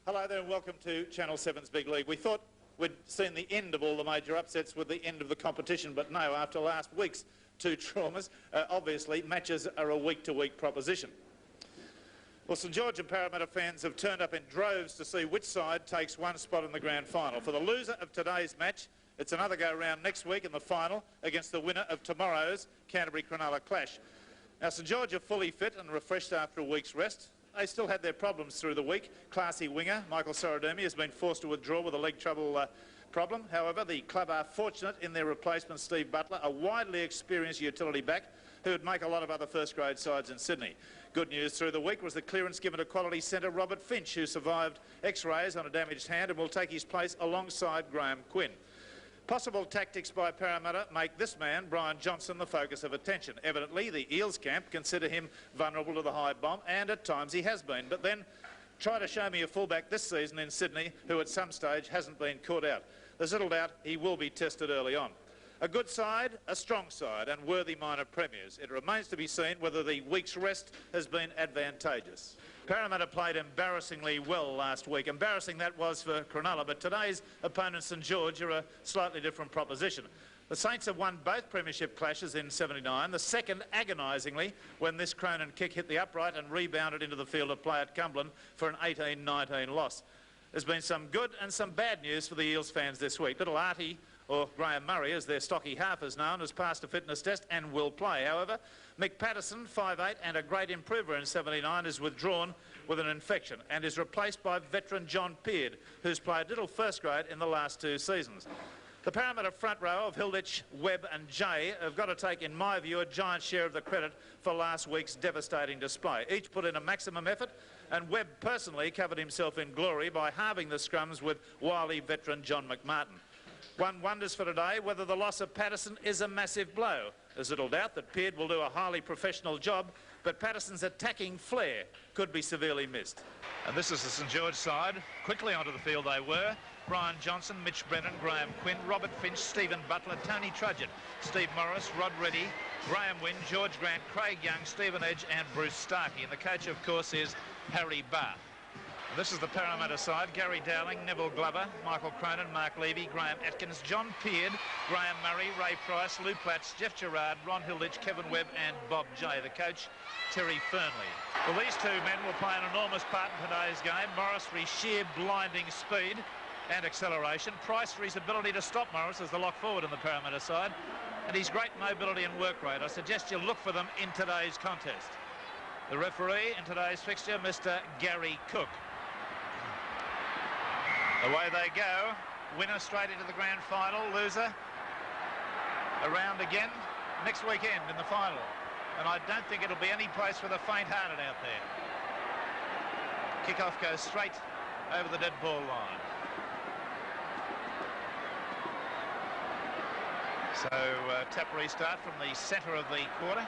Hello there and welcome to Channel 7's Big League. We thought we'd seen the end of all the major upsets with the end of the competition, but no, after last week's two traumas, obviously matches are a week-to-week proposition. Well, St George and Parramatta fans have turned up in droves to see which side takes one spot in the grand final. For the loser of today's match, it's another go-round next week in the final against the winner of tomorrow's Canterbury-Cronulla clash. Now, St George are fully fit and refreshed after a week's rest. They still had their problems through the week. Classy winger Michael Sorodumi has been forced to withdraw with a leg trouble problem. However, the club are fortunate in their replacement, Steve Butler, a widely experienced utility back who would make a lot of other first-grade sides in Sydney. Good news through the week was the clearance given to quality centre Robert Finch, who survived X-rays on a damaged hand and will take his place alongside Graham Quinn. Possible tactics by Parramatta make this man, Brian Johnson, the focus of attention. Evidently, the Eels camp consider him vulnerable to the high bomb, and at times he has been. But then, try to show me a fullback this season in Sydney who at some stage hasn't been caught out. There's little doubt he will be tested early on. A good side, a strong side, and worthy minor premiers. It remains to be seen whether the week's rest has been advantageous. Parramatta played embarrassingly well last week. Embarrassing that was for Cronulla, but today's opponent, St George, are a slightly different proposition. The Saints have won both premiership clashes in '79, the second agonisingly when this Cronin kick hit the upright and rebounded into the field of play at Cumberland for an 18-19 loss. There's been some good and some bad news for the Eels fans this week. Little Artie, or Graham Murray, as their stocky half is known, has passed a fitness test and will play. However, Mick Patterson, 5'8", and a great improver in '79, is withdrawn with an infection and is replaced by veteran John Peard, who's played little first grade in the last two seasons. The Parramatta front row of Hilditch, Webb and Jay have got to take, in my view, a giant share of the credit for last week's devastating display. Each put in a maximum effort, and Webb personally covered himself in glory by halving the scrums with wily veteran John McMartin. One wonders for today whether the loss of Patterson is a massive blow. There's little doubt that Peard will do a highly professional job, but Patterson's attacking flair could be severely missed. And this is the St George side. Quickly onto the field they were. Brian Johnson, Mitch Brennan, Graham Quinn, Robert Finch, Stephen Butler, Tony Trudgett, Steve Morris, Rod Reddy, Graham Wynn, George Grant, Craig Young, Stephen Edge and Bruce Starkey. And the coach, of course, is Harry Barr. This is the Parramatta side. Gary Dowling, Neville Glover, Michael Cronin, Mark Levy, Graham Atkins, John Peard, Graham Murray, Ray Price, Lou Platts, Jeff Gerard, Ron Hilditch, Kevin Webb and Bob Jay. The coach, Terry Fernley. Well, these two men will play an enormous part in today's game. Morris for his sheer blinding speed and acceleration. Price for his ability to stop Morris as the lock forward in the Parramatta side. And his great mobility and work rate. I suggest you look for them in today's contest. The referee in today's fixture, Mr. Gary Cook. Away they go. Winner straight into the grand final. Loser around again next weekend in the final. And I don't think it'll be any place for the faint-hearted out there. Kick-off goes straight over the dead ball line. So tap restart from the centre of the quarter.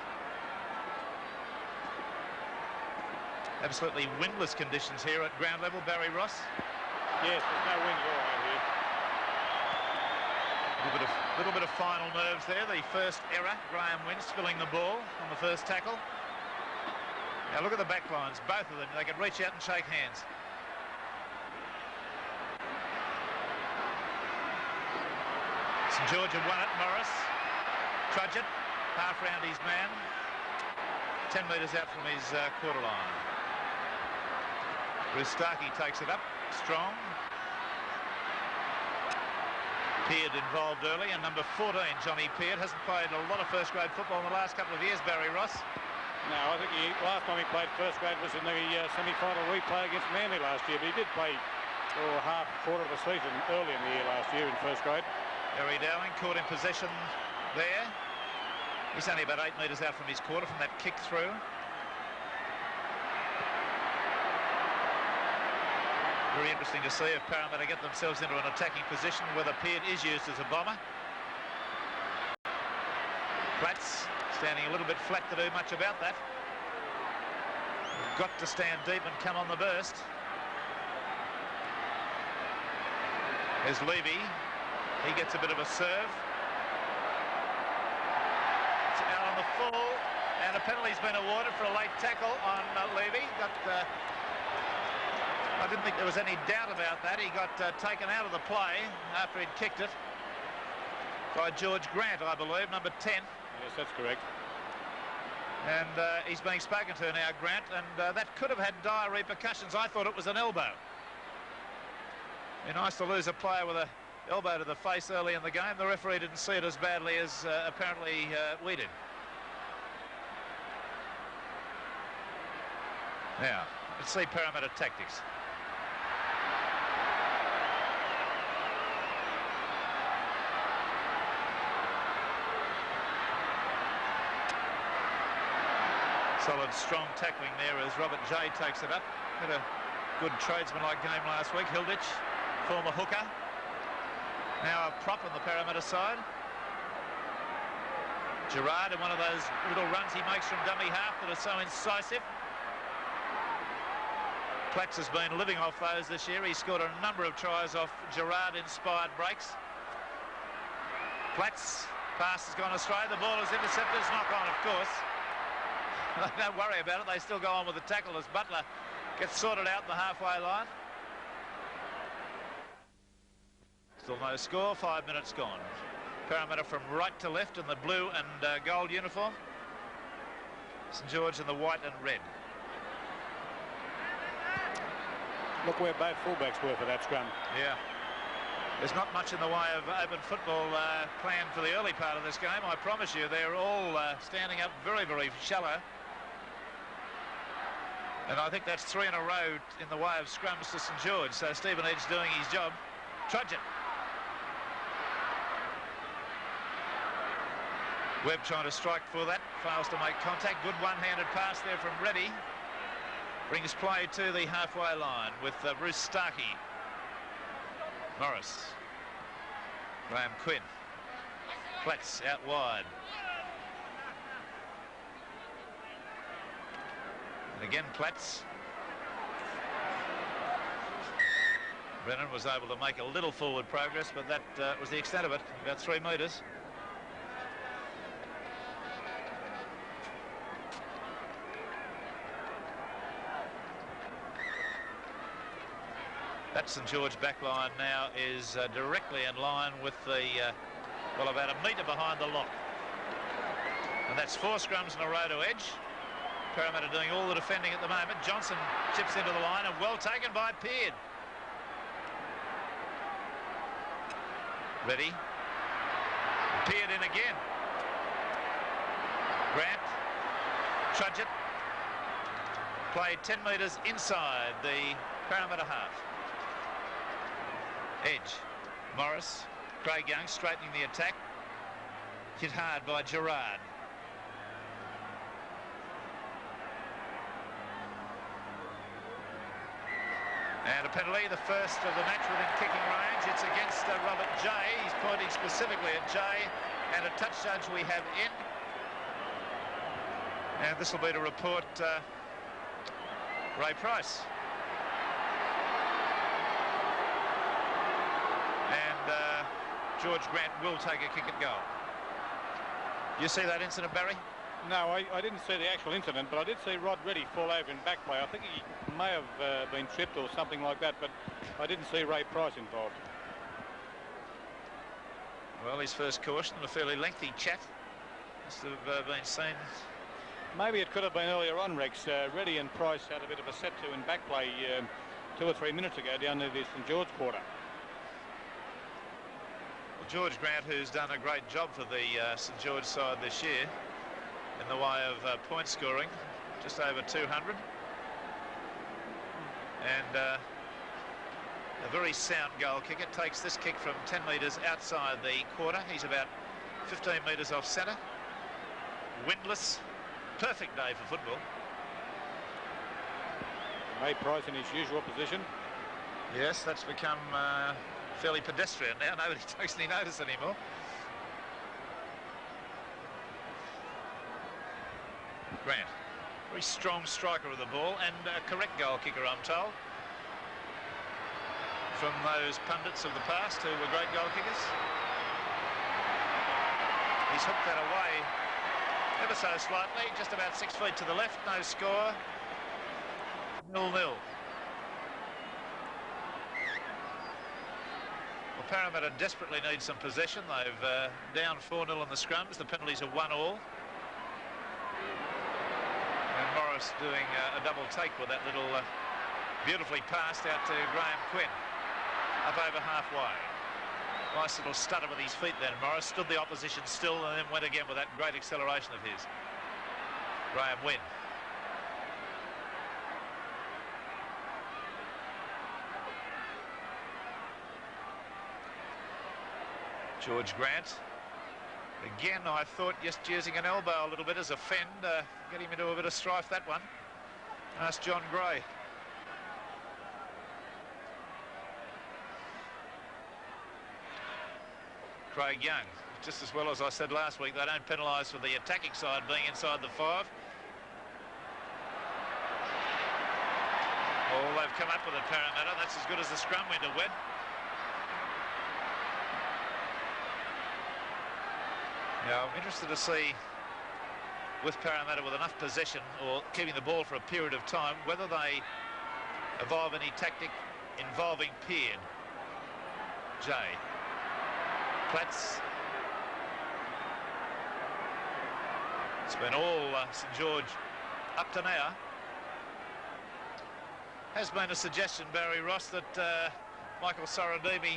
Absolutely windless conditions here at ground level. Barry Ross. Yes, there's no wind at all out here. A little bit of final nerves there. The first error, Graham Wynn spilling the ball on the first tackle. Now look at the back lines, both of them. They can reach out and shake hands. St George have won it. Morris, Trudgett, half round his man, 10 metres out from his quarter line. Bruce Starkey takes it up, strong. Peard involved early, and number 14, Johnny Peard, hasn't played a lot of first-grade football in the last couple of years, Barry Ross. No, I think last time he played first grade was in the semi-final replay against Manly last year, but he did play quarter of the season early in the year last year in first grade. Gary Dowling caught in possession there. He's only about 8 metres out from his quarter from that kick through. Very interesting to see if Parramatta get themselves into an attacking position whether Peard is used as a bomber. Platts standing a little bit flat to do much about that. Got to stand deep and come on the burst. There's Levy. He gets a bit of a serve. It's out on the full, and a penalty's been awarded for a late tackle on Levy. Got I didn't think there was any doubt about that. He got taken out of the play after he'd kicked it by George Grant, I believe, number 10. Yes, that's correct. And he's being spoken to now, Grant, and that could have had dire repercussions. I thought it was an elbow. Be nice to lose a player with an elbow to the face early in the game. The referee didn't see it as badly as apparently we did. Now, let's see Parramatta tactics. Solid, strong tackling there as Robert J takes it up. Had a good tradesman-like game last week. Hilditch, former hooker. Now a prop on the Parramatta side. Gerard in one of those little runs he makes from dummy half that are so incisive. Platts has been living off those this year. He scored a number of tries off Gerard-inspired breaks. Platts' pass has gone astray. The ball is intercepted. It's knock on, of course. Don't worry about it. They still go on with the tackle as Butler gets sorted out in the halfway line. Still no score. 5 minutes gone. Parramatta from right to left in the blue and gold uniform. St. George in the white and red. Look where both fullbacks were for that scrum. Yeah. There's not much in the way of open football planned for the early part of this game. I promise you, they're all standing up very, very shallow. And I think that's 3 in a row in the way of scrums to St. George. So Stephen Edge doing his job. Trudge it. Webb trying to strike for that. Fails to make contact. Good one-handed pass there from Reddy. Brings play to the halfway line with Bruce Starkey. Morris. Graham Quinn. Platts out wide. And again Platts. Brennan was able to make a little forward progress, but that was the extent of it, about 3 metres. That St. George backline now is directly in line with the, well, about a metre behind the lock. And that's 4 scrums in a row to Edge. Parramatta doing all the defending at the moment. Johnson chips into the line and well taken by Peard. Ready. Peard in again. Grant. Trudge it. Played 10 metres inside the Parramatta half. Edge. Morris. Craig Young straightening the attack. Hit hard by Gerard. And a penalty, the first of the match within kicking range. It's against Robert J. He's pointing specifically at J. And a touch judge we have in. And this will be to report Ray Price. And George Grant will take a kick at goal. You see that incident, Barry? No, I didn't see the actual incident, but I did see Rod Reddy fall over in back play. I think he may have been tripped or something like that, but I didn't see Ray Price involved. Well, his first caution, a fairly lengthy chat. Must have been seen. Maybe it could have been earlier on, Rex. Reddy and Price had a bit of a set-to in back play 2 or 3 minutes ago down near the St. George quarter. Well, George Grant, who's done a great job for the St. George side this year in the way of point scoring, just over 200. And a very sound goal kicker. Takes this kick from 10 metres outside the quarter. He's about 15 metres off centre. Windless. Perfect day for football. Ray Price in his usual position. Yes, that's become fairly pedestrian now. Nobody takes any notice anymore. Grant, very strong striker of the ball and a correct goal kicker, I'm told, from those pundits of the past who were great goal kickers. He's hooked that away ever so slightly, just about 6 feet to the left. No score. 0-0. Parramatta desperately need some possession. They've down 4-0 in the scrums. The penalties are 1-all. And Morris doing a double take with that little beautifully passed out to Graham Quinn. Up over halfway. Nice little stutter with his feet then. Morris stood the opposition still and then went again with that great acceleration of his. Graham Wynn. George Grant. Again, I thought just using an elbow a little bit as a fend, get him into a bit of strife, that one. Ask John Gray. Craig Young, just as well as I said last week, they don't penalise for the attacking side being inside the 5. Oh, they've come up with it, Parramatta. That's as good as the scrum window, Wed. Now, I'm interested to see, with Parramatta with enough possession or keeping the ball for a period of time, whether they evolve any tactic involving Peard. Jay. Platts. It's been all St. George up to now. Has been a suggestion, Barry Ross, that Michael Sorodimi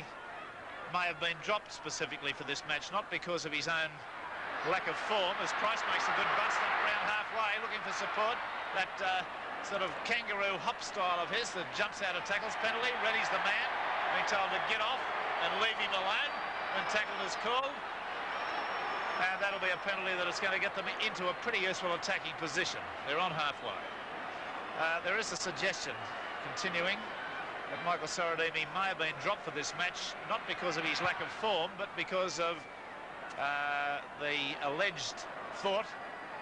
may have been dropped specifically for this match, not because of his own lack of form, as Price makes a good bust up around halfway, looking for support. That sort of kangaroo hop style of his that jumps out of tackles. Penalty, ready's the man, being told to get off and leave him alone when tackled is called. And that'll be a penalty that is going to get them into a pretty useful attacking position. They're on halfway. There is a suggestion, continuing, that Michael Sorodimi may have been dropped for this match, not because of his lack of form, but because of the alleged thought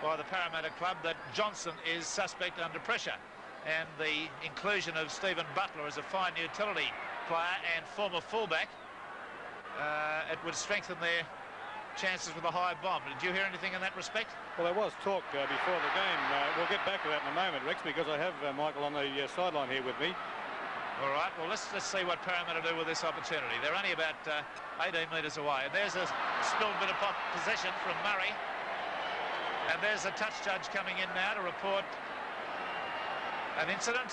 by the Parramatta club that Johnson is suspect under pressure, and the inclusion of Stephen Butler as a fine utility player and former fullback, it would strengthen their chances with a high bomb. Did you hear anything in that respect? Well, there was talk before the game. We'll get back to that in a moment, Rex, because I have Michael on the sideline here with me. All right, well, let's see what Parramatta do with this opportunity. They're only about 18 metres away. And there's a spilled bit of possession from Murray. And there's a touch judge coming in now to report an incident.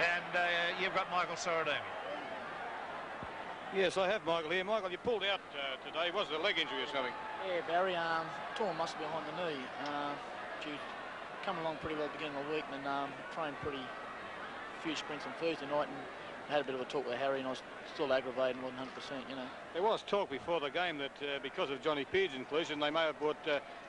And you've got Michael Sorodimi. Yes, I have Michael here. Michael, you pulled out today. Was it a leg injury or something? Yeah, Barry, torn muscle behind the knee. Come along pretty well beginning of the week, and then trained pretty few sprints on Thursday night and had a bit of a talk with Harry, and I was still aggravated and wasn't 100%, you know. There was talk before the game that because of Johnny Peard's inclusion, they may have brought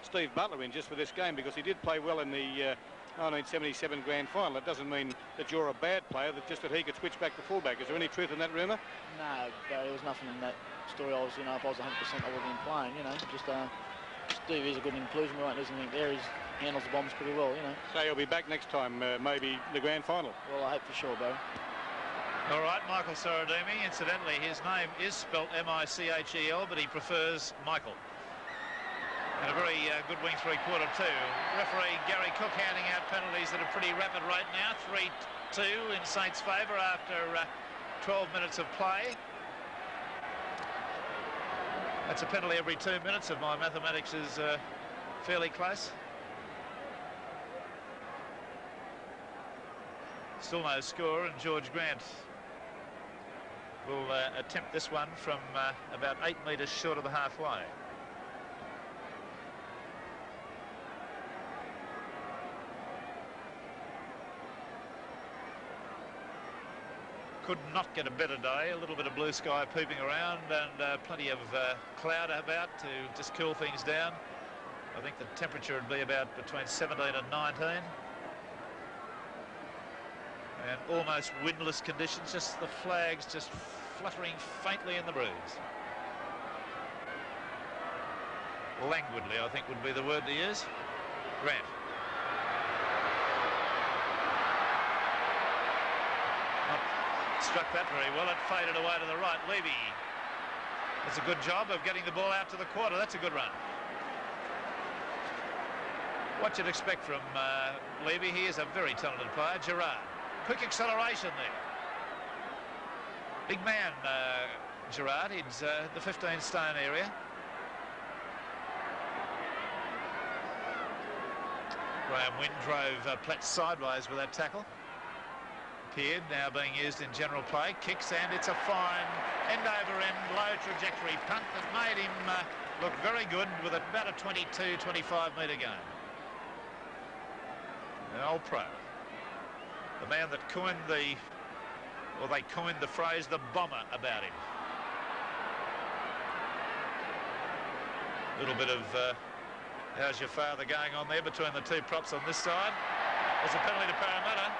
Steve Butler in just for this game, because he did play well in the 1977 grand final. It doesn't mean that you're a bad player, that just that he could switch back to fullback. Is there any truth in that rumour? No, Barry, there was nothing in that story. I was, you know, if I was 100%, I would have been playing, you know. Just Steve is a good inclusion. We won't lose anything there. He handles the bombs pretty well, you know. So he'll be back next time, maybe the grand final. Well, I hope for sure, Barry. All right, Michael Sorodimi. Incidentally, his name is spelt M-I-C-H-E-L, but he prefers Michael. And a very good wing three-quarter too. Referee Gary Cook handing out penalties at a pretty rapid rate now. 3-2 in Saints' favour after 12 minutes of play. That's a penalty every 2 minutes if my mathematics is fairly close. Still no score, and George Grant will attempt this one from about 8 metres short of the halfway. Could not get a better day. A little bit of blue sky peeping around, and plenty of cloud about to just cool things down. I think the temperature would be about between 17 and 19. And almost windless conditions, just the flags just fluttering faintly in the breeze. Languidly, I think, would be the word to use. Grant. Not struck that very well. It faded away to the right. Levy does a good job of getting the ball out to the quarter. That's a good run. What you'd expect from Levy. He is a very talented player. Gerard. Quick acceleration there. Big man Gerard. He's the 15-stone area. Graham Wynn drove Platt sideways with that tackle. Peard now being used in general play. Kicks, and it's a fine end-over-end low trajectory punt that made him look very good with about a 22, 25-metre game. An old pro. The man that coined the, or they coined the phrase, the bomber about him. A little bit of how's your father going on there between the two props on this side. There's a penalty to Parramatta.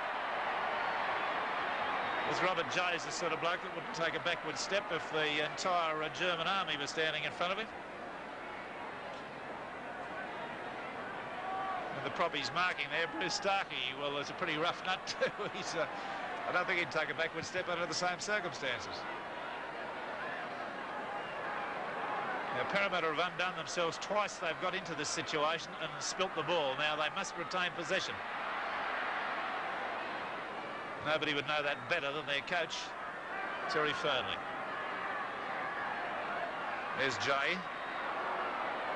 Was Robert Jay's the sort of bloke that wouldn't take a backward step if the entire German army was standing in front of him. And the prop he's marking there, Bruce Starkey, well, it's a pretty rough nut too. I don't think he'd take a backward step under the same circumstances. Now, Parramatta have undone themselves twice. They've got into this situation and spilt the ball. Now they must retain possession. Nobody would know that better than their coach, Terry Fernley. There's Jay,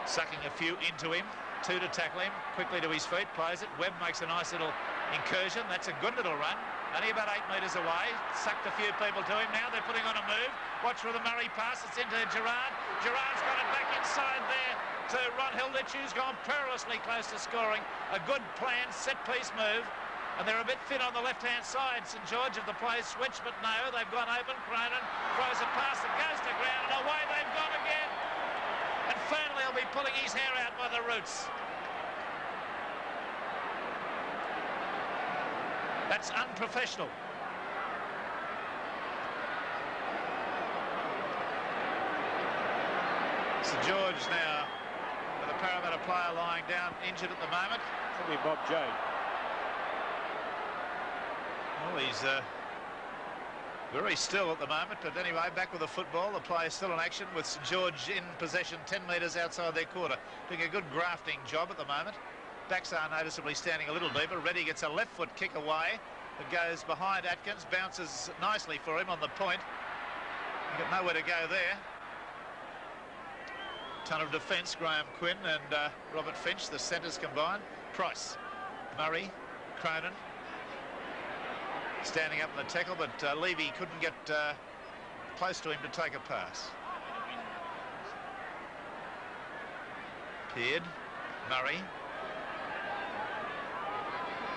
sucking a few into him. Two to tackle him, quickly to his feet, plays it. Webb makes a nice little incursion. That's a good little run. Only about 8 metres away. Sucked a few people to him. Now they're putting on a move. Watch for the Murray pass. It's into Gerard. Gerard's got it back inside there to Ron Hilditch, who's gone perilously close to scoring. A good plan, set-piece move. And they're a bit thin on the left-hand side. St. George of the play switch, but no, they've gone open. Cronin throws a pass that goes to ground, and away they've gone again. And Fernley will be pulling his hair out by the roots. That's unprofessional. St. George now with a Parramatta player lying down, injured at the moment. Probably Bob Jay. Well, he's very still at the moment, but anyway, back with the football. The play is still in action with St. George in possession 10 metres outside their quarter. Doing a good grafting job at the moment. Backs are noticeably standing a little deeper. Reddy gets a left foot kick away. It goes behind Atkins, bounces nicely for him on the point. He's got nowhere to go there. Ton of defence, Graham Quinn and Robert Finch, the centres combined. Price, Murray, Cronin. Standing up in the tackle, but Levy couldn't get close to him to take a pass. Peard, Murray.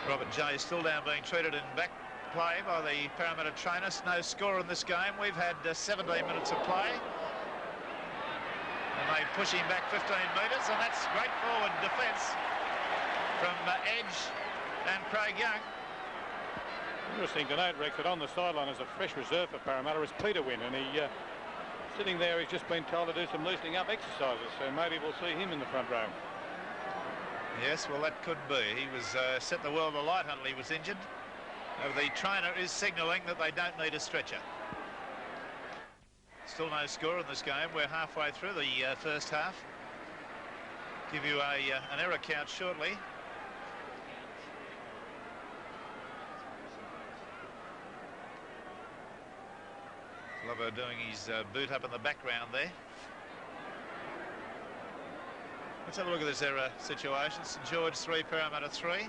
Robert Jay still down, being treated in back play by the Parramatta trainers. No score in this game. We've had 17 minutes of play. And they push him back 15 metres, and that's great forward defence from Edge and Craig Young. Interesting to note, Rex, that on the sideline as a fresh reserve for Parramatta is Peter Wynn, and he sitting there, he's just been told to do some loosening up exercises, so maybe we'll see him in the front row. Yes, well, that could be. He was set the world alight until he was injured. The trainer is signalling that they don't need a stretcher. Still no score in this game. We're halfway through the first half. Give you an error count shortly. Glover doing his boot up in the background there. Let's have a look at this error situation. St. George 3, Parramatta 3.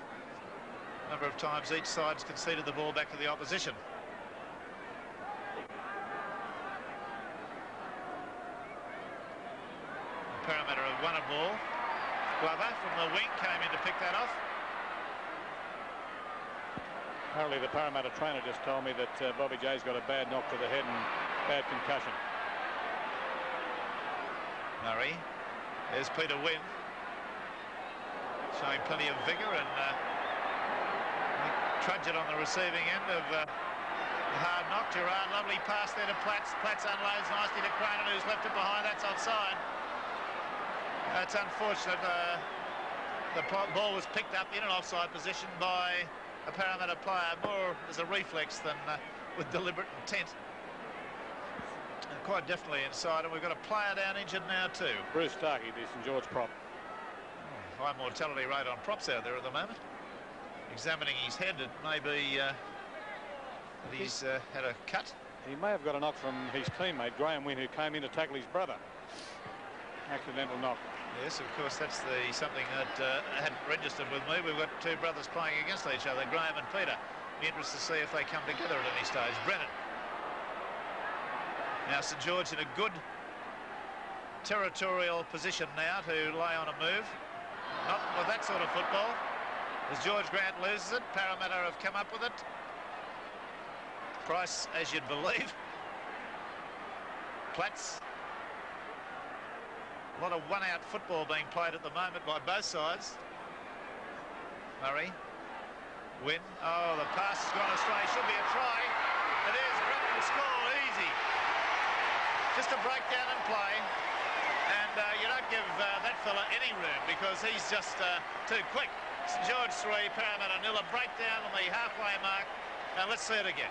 Number of times each side's conceded the ball back to the opposition. Parramatta have won a ball. Glover from the wing came in to pick that off. Apparently the Parramatta trainer just told me that Bobby Jay's got a bad knock to the head and bad concussion. Murray. There's Peter Wynn. Showing plenty of vigour and trudge it on the receiving end of the hard knock. Gerard, lovely pass there to Platts. Platts unloads nicely to Cronin, who's left it behind. That's offside. It's unfortunate. The ball was picked up in an offside position by a Parramatta player, more as a reflex than with deliberate intent. And quite definitely inside, and we've got a player down injured now too. Bruce Starkey, the St. George prop. High mortality rate on props out there at the moment. Examining his head, it may be that he's had a cut. He may have got a knock from his teammate, Graham Wynn, who came in to tackle his brother. Accidental knock. Yes, of course, that's something that hadn't registered with me. We've got two brothers playing against each other, Graham and Peter. Be interested to see if they come together at any stage. Brennan. Now St. George in a good territorial position now to lay on a move. Not with that sort of football. As George Grant loses it, Parramatta have come up with it. Price, as you'd believe. Platts. A lot of one-out football being played at the moment by both sides. Murray. Win. Oh, the pass has gone astray. Should be a try. It is. Brennan will score easy. Just a breakdown in play. And you don't give that fella any room because he's just too quick. St. George 3, Parramatta 0. A breakdown on the halfway mark. Now let's see it again.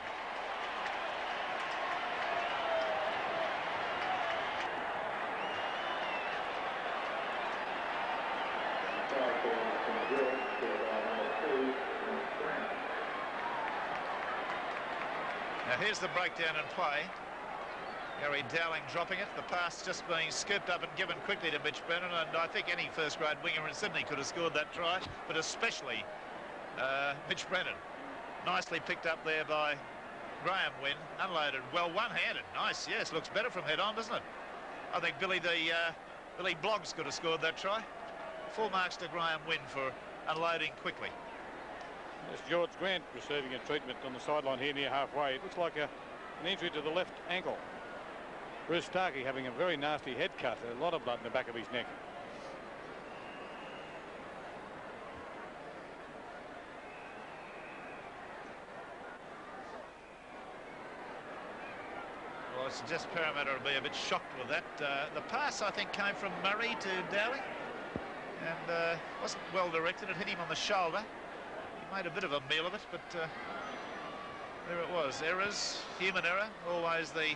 Now here's the breakdown in play. Gary Dowling dropping it. The pass just being scooped up and given quickly to Mitch Brennan, and I think any first-grade winger in Sydney could have scored that try, but especially Mitch Brennan. Nicely picked up there by Graham Wynn. Unloaded well, one-handed. Nice, yes. Looks better from head on, doesn't it? I think Billy Bloggs could have scored that try. 4 marks to Graham Wynn for unloading quickly. There's George Grant receiving a treatment on the sideline here near halfway. It looks like an injury to the left ankle. Bruce Starkey having a very nasty head cut, a lot of blood in the back of his neck. Well, I suggest Parramatta will be a bit shocked with that. The pass, I think, came from Murray to Dowling and wasn't well directed. It hit him on the shoulder. He made a bit of a meal of it, but there it was. Errors, human error, always the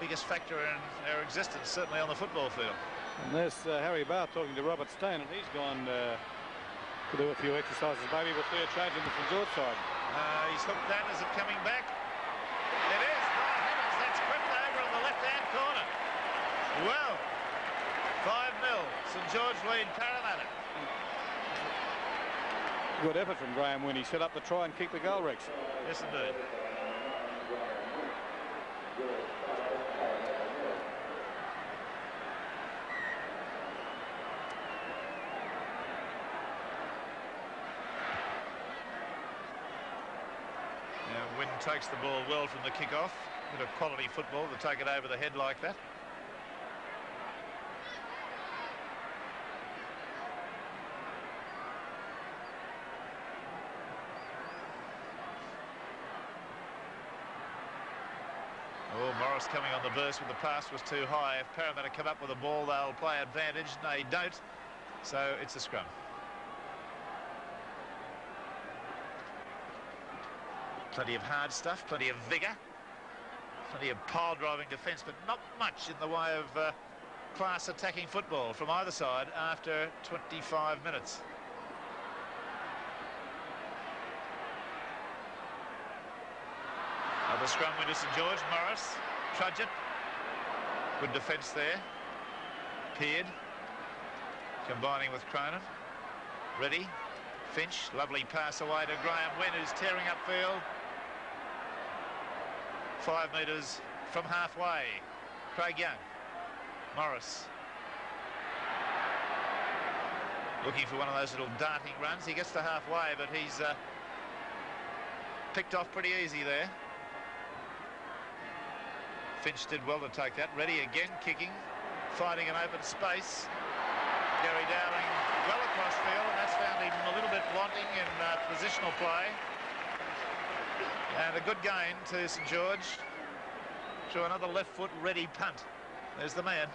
biggest factor in our existence, certainly on the football field. And there's Harry Barr talking to Robert Stone, and he's gone to do a few exercises. Maybe we'll see a change in the St. George side. He's hooked that. Is it coming back? It is. My heavens, that's crept over on the left-hand corner. Well, 5-0. St. George lead Parramatta. Good effort from Graham when he set up the try and kicked the goal, Rex. Yes, indeed. Now, Wynn takes the ball well from the kick-off. Bit of quality football to take it over the head like that. Oh, Morris coming on the burst with the pass was too high. If Parramatta come up with a ball, they'll play advantage. They don't, so it's a scrum. Plenty of hard stuff, plenty of vigour, plenty of pile-driving defence, but not much in the way of class attacking football from either side after 25 minutes. The scrum winner St. George. Morris, Trudgett. Good defence there. Peared. Combining with Cronin. Ready. Finch. Lovely pass away to Graham Wynn, who's tearing upfield. 5 metres from halfway. Craig Young. Morris. Looking for one of those little darting runs. He gets to halfway, but he's picked off pretty easy there. Finch did well to take that. Ready again, kicking, finding an open space. Gary Dowling well across field, and that's found him a little bit wanting in positional play. And a good gain to St. George through another left foot ready punt. There's the man.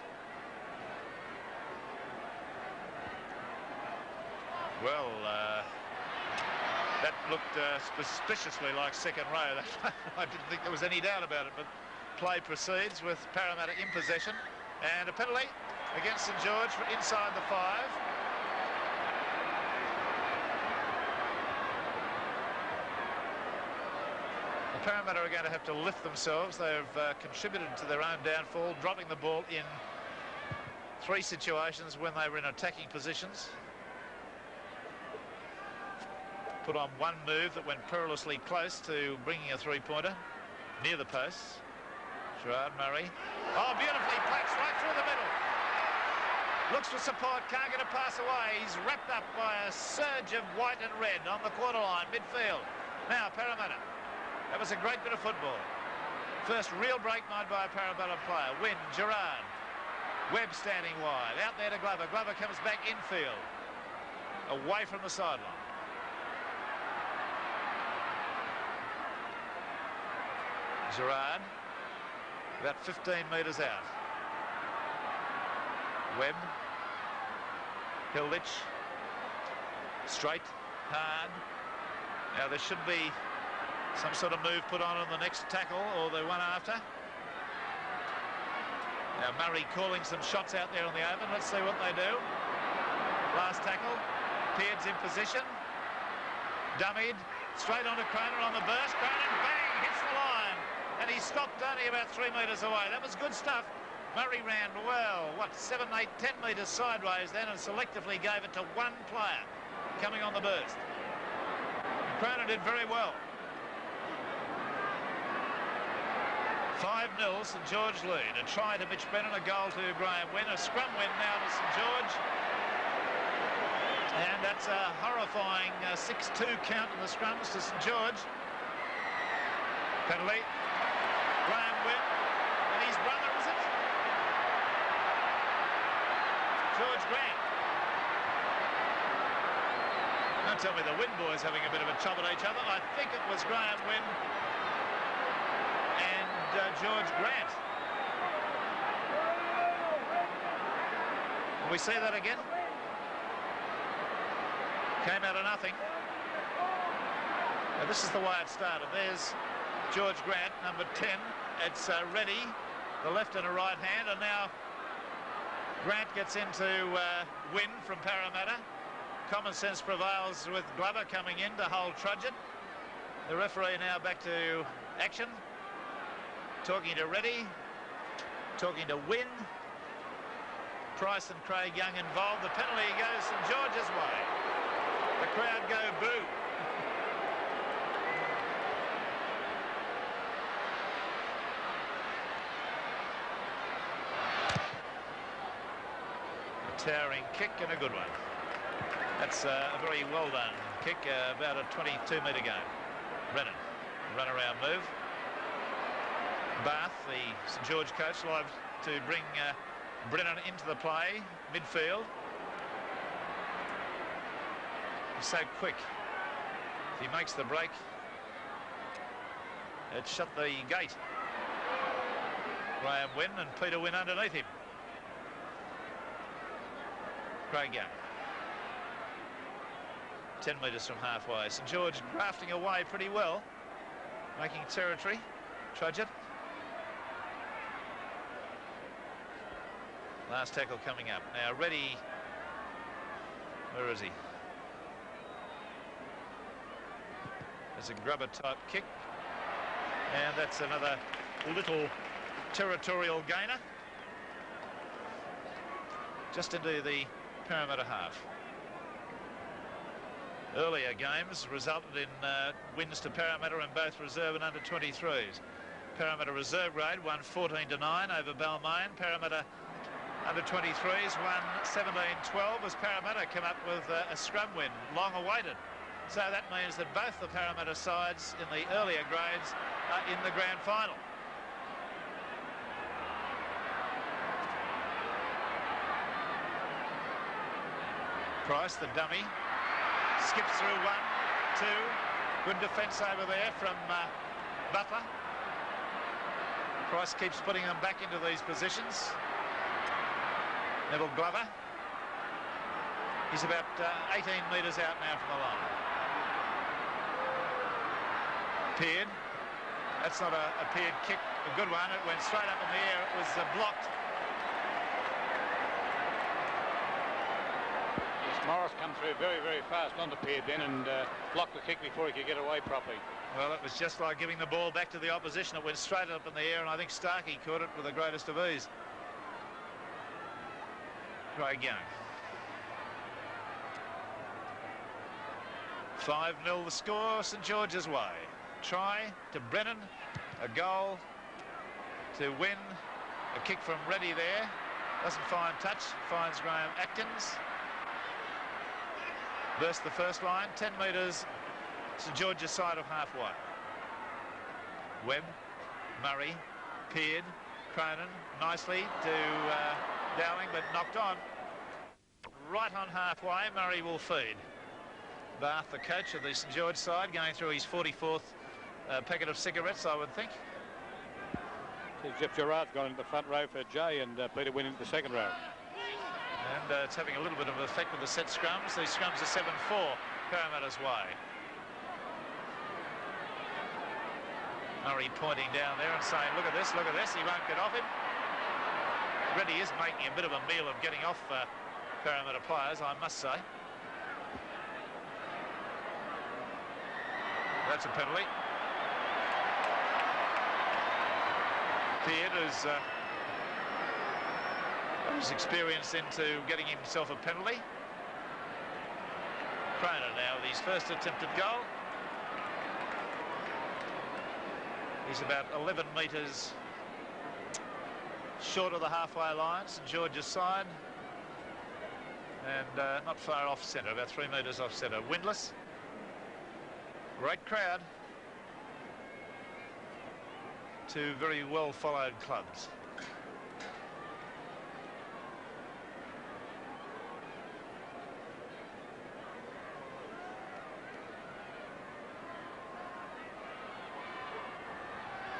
Well, that looked suspiciously like second row. I didn't think there was any doubt about it, but play proceeds with Parramatta in possession, and a penalty against St. George for inside the 5. Parramatta are going to have to lift themselves. They've contributed to their own downfall, dropping the ball in 3 situations when they were in attacking positions. Put on one move that went perilously close to bringing a 3-pointer near the posts. Gerard Murray. Oh, beautifully placed right through the middle. Looks for support, can't get a pass away. He's wrapped up by a surge of white and red on the quarter line, midfield. Now, Parramatta. That was a great bit of football. First real break made by a Parramatta player. Wynn, Gerard. Webb standing wide. Out there to Glover. Glover comes back infield. Away from the sideline. Gerard. About 15 metres out. Webb. Hilditch. Straight. Hard. Now there should be some sort of move put on the next tackle or the one after. Now Murray calling some shots out there on the open. Let's see what they do. Last tackle. Peards in position. Dummied. Straight onto Cronin on the burst. Cronin bang hits the line. And he stopped only about 3 metres away. That was good stuff. Murray ran well, 7, 8, 10 metres sideways then and selectively gave it to one player coming on the burst. Cronin did very well. 5-0 St. George lead. A try to Mitch Brennan, a goal to Graham Wynn. A scrum win now to St. George. And that's a horrifying 6-2 count in the scrums to St. George. Penalty. Graham Wynn. And his brother, is it? George Grant. Don't tell me the Wynn boys having a bit of a chop at each other. I think it was Graham Wynn and George Grant. Will we see that again? Came out of nothing. Now this is the way it started. There's George Grant, number 10. It's Reddy, the left and a right hand, and now Grant gets into Wynn from Parramatta. Common sense prevails with Glover coming in to hold Trudgett. The referee now back to action. Talking to Reddy. Talking to Wynn. Price and Craig Young involved. The penalty goes St. George's way. The crowd go boo. Towering kick and a good one. That's a very well done kick, about a 22-metre game. Brennan, run around move. Bath, the St. George coach, likes to bring Brennan into the play, midfield. He's so quick. If he makes the break, it shut the gate. Graham Wynn and Peter Wynn underneath him. Craig Young. 10 metres from halfway. St. George grafting away pretty well. Making territory. Trudgett. Last tackle coming up. Now Reddy. Where is he? There's a grubber type kick. And that's another little territorial gainer. Just into the Parramatta half. Earlier games resulted in wins to Parramatta in both reserve and under 23s. Parramatta reserve grade won 14-9 over Balmain. Parramatta under 23s won 17-12 as Parramatta come up with a scrum win, long awaited. So that means that both the Parramatta sides in the earlier grades are in the grand final. Price, the dummy, skips through 1, 2. Good defence over there from Butler. Price keeps putting them back into these positions. Neville Glover. He's about 18 metres out now from the line. Peard. That's not a Peard kick, a good one. It went straight up in the air. It was blocked. Morris come through very, very fast onto Peard then and blocked the kick before he could get away properly. Well, it was just like giving the ball back to the opposition. It went straight up in the air, and I think Starkey caught it with the greatest of ease. Great game. 5-0 the score, St. George's way. Try to Brennan, a goal to win. A kick from Reddy there. Doesn't find touch, finds Graham Atkins. Burst the first line, 10 metres, St. George's side of halfway. Webb, Murray, Peard, Cronin, nicely to Dowling, but knocked on. Right on halfway, Murray will feed. Bath, the coach of the St. George side, going through his 44th packet of cigarettes, I would think. Jeff Gerard's gone into the front row for Jay, and Peter went into the second row. And it's having a little bit of an effect with the set scrums. These scrums are 7-4 Parramatta's way. Murray pointing down there and saying, look at this, he won't get off him. Reddy is making a bit of a meal of getting off Parramatta players, I must say. That's a penalty. Peard is experienced into getting himself a penalty. Cronin now with his first attempted goal. He's about 11 metres short of the halfway line, St. George's side, and not far off centre, about 3 metres off centre. Windless. Great crowd. Two very well followed clubs.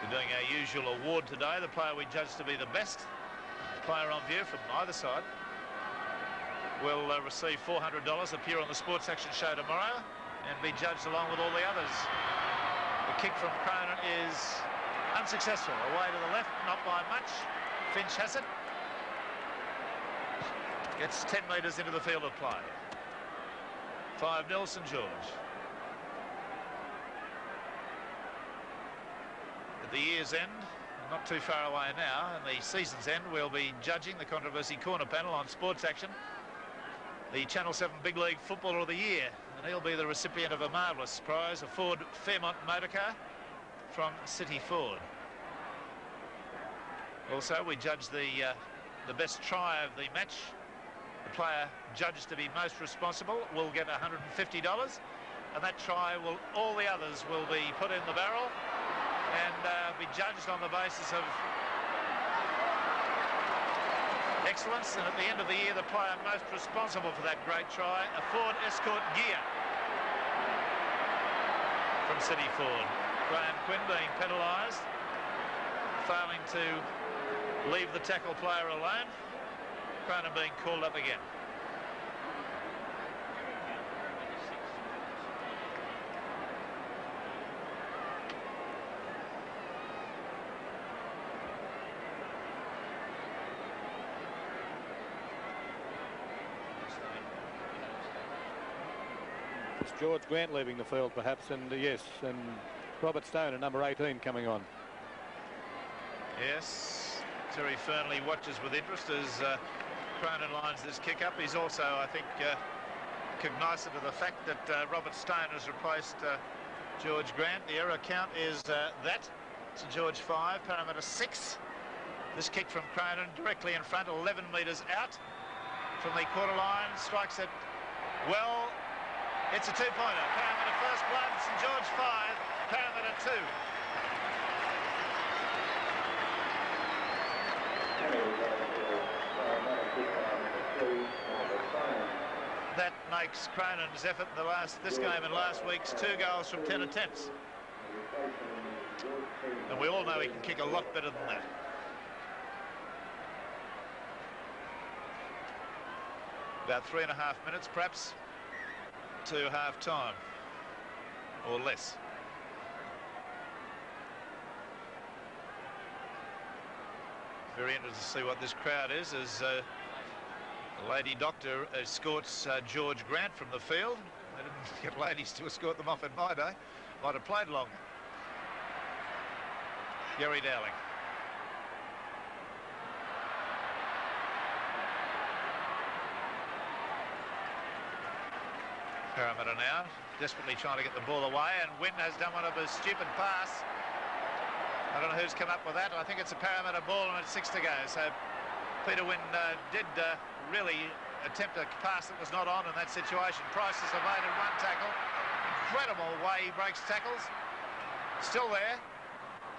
We're doing our usual award today. The player we judge to be the best player on view from either side will receive $400, appear on the Sports Action show tomorrow, and be judged along with all the others. The kick from Cronin is unsuccessful. Away to the left, not by much. Finch has it. Gets 10 metres into the field of play. 5-0 St. George. At the year's end, not too far away now, and the season's end, we'll be judging the Controversy Corner panel on Sports Action, the Channel 7 Big League Footballer of the Year, and he'll be the recipient of a marvellous prize, a Ford Fairmont motorcar from City Ford. Also, we judge the best try of the match. The player judged to be most responsible will get $150, and that try will, all the others will be put in the barrel and be judged on the basis of excellence. And at the end of the year, the player most responsible for that great try, a Ford Escort Gear from City Ford. Graham Quinn being penalised, failing to leave the tackle player alone. Cronin being called up again. It's George Grant leaving the field, perhaps, and yes, and Robert Stone at number 18 coming on. Yes, Terry Fernley watches with interest as Cronin lines this kick up. He's also, I think, cognizant of the fact that Robert Stone has replaced George Grant. The error count is that. St. George 5, Parramatta 6. This kick from Cronin directly in front, 11 metres out from the quarter line, strikes it well. It's a two-pointer. Parramatta first blood, St. George 5, Parramatta 2. That makes Cronin's effort in this game and last week's 2 goals from 10 attempts. And we all know he can kick a lot better than that. About 3.5 minutes, perhaps, to half-time, or less. Very interested to see what this crowd is as the lady doctor escorts George Grant from the field. They didn't get ladies to escort them off in my day. Might have played longer. Gary Dowling. Parramatta now, desperately trying to get the ball away, and Wynn has done one of his stupid pass. I don't know who's come up with that. I think it's a Parramatta ball and it's 6 to go. So Peter Wynn did really attempt a pass that was not on in that situation. Price has evaded one tackle. Incredible way he breaks tackles. Still there.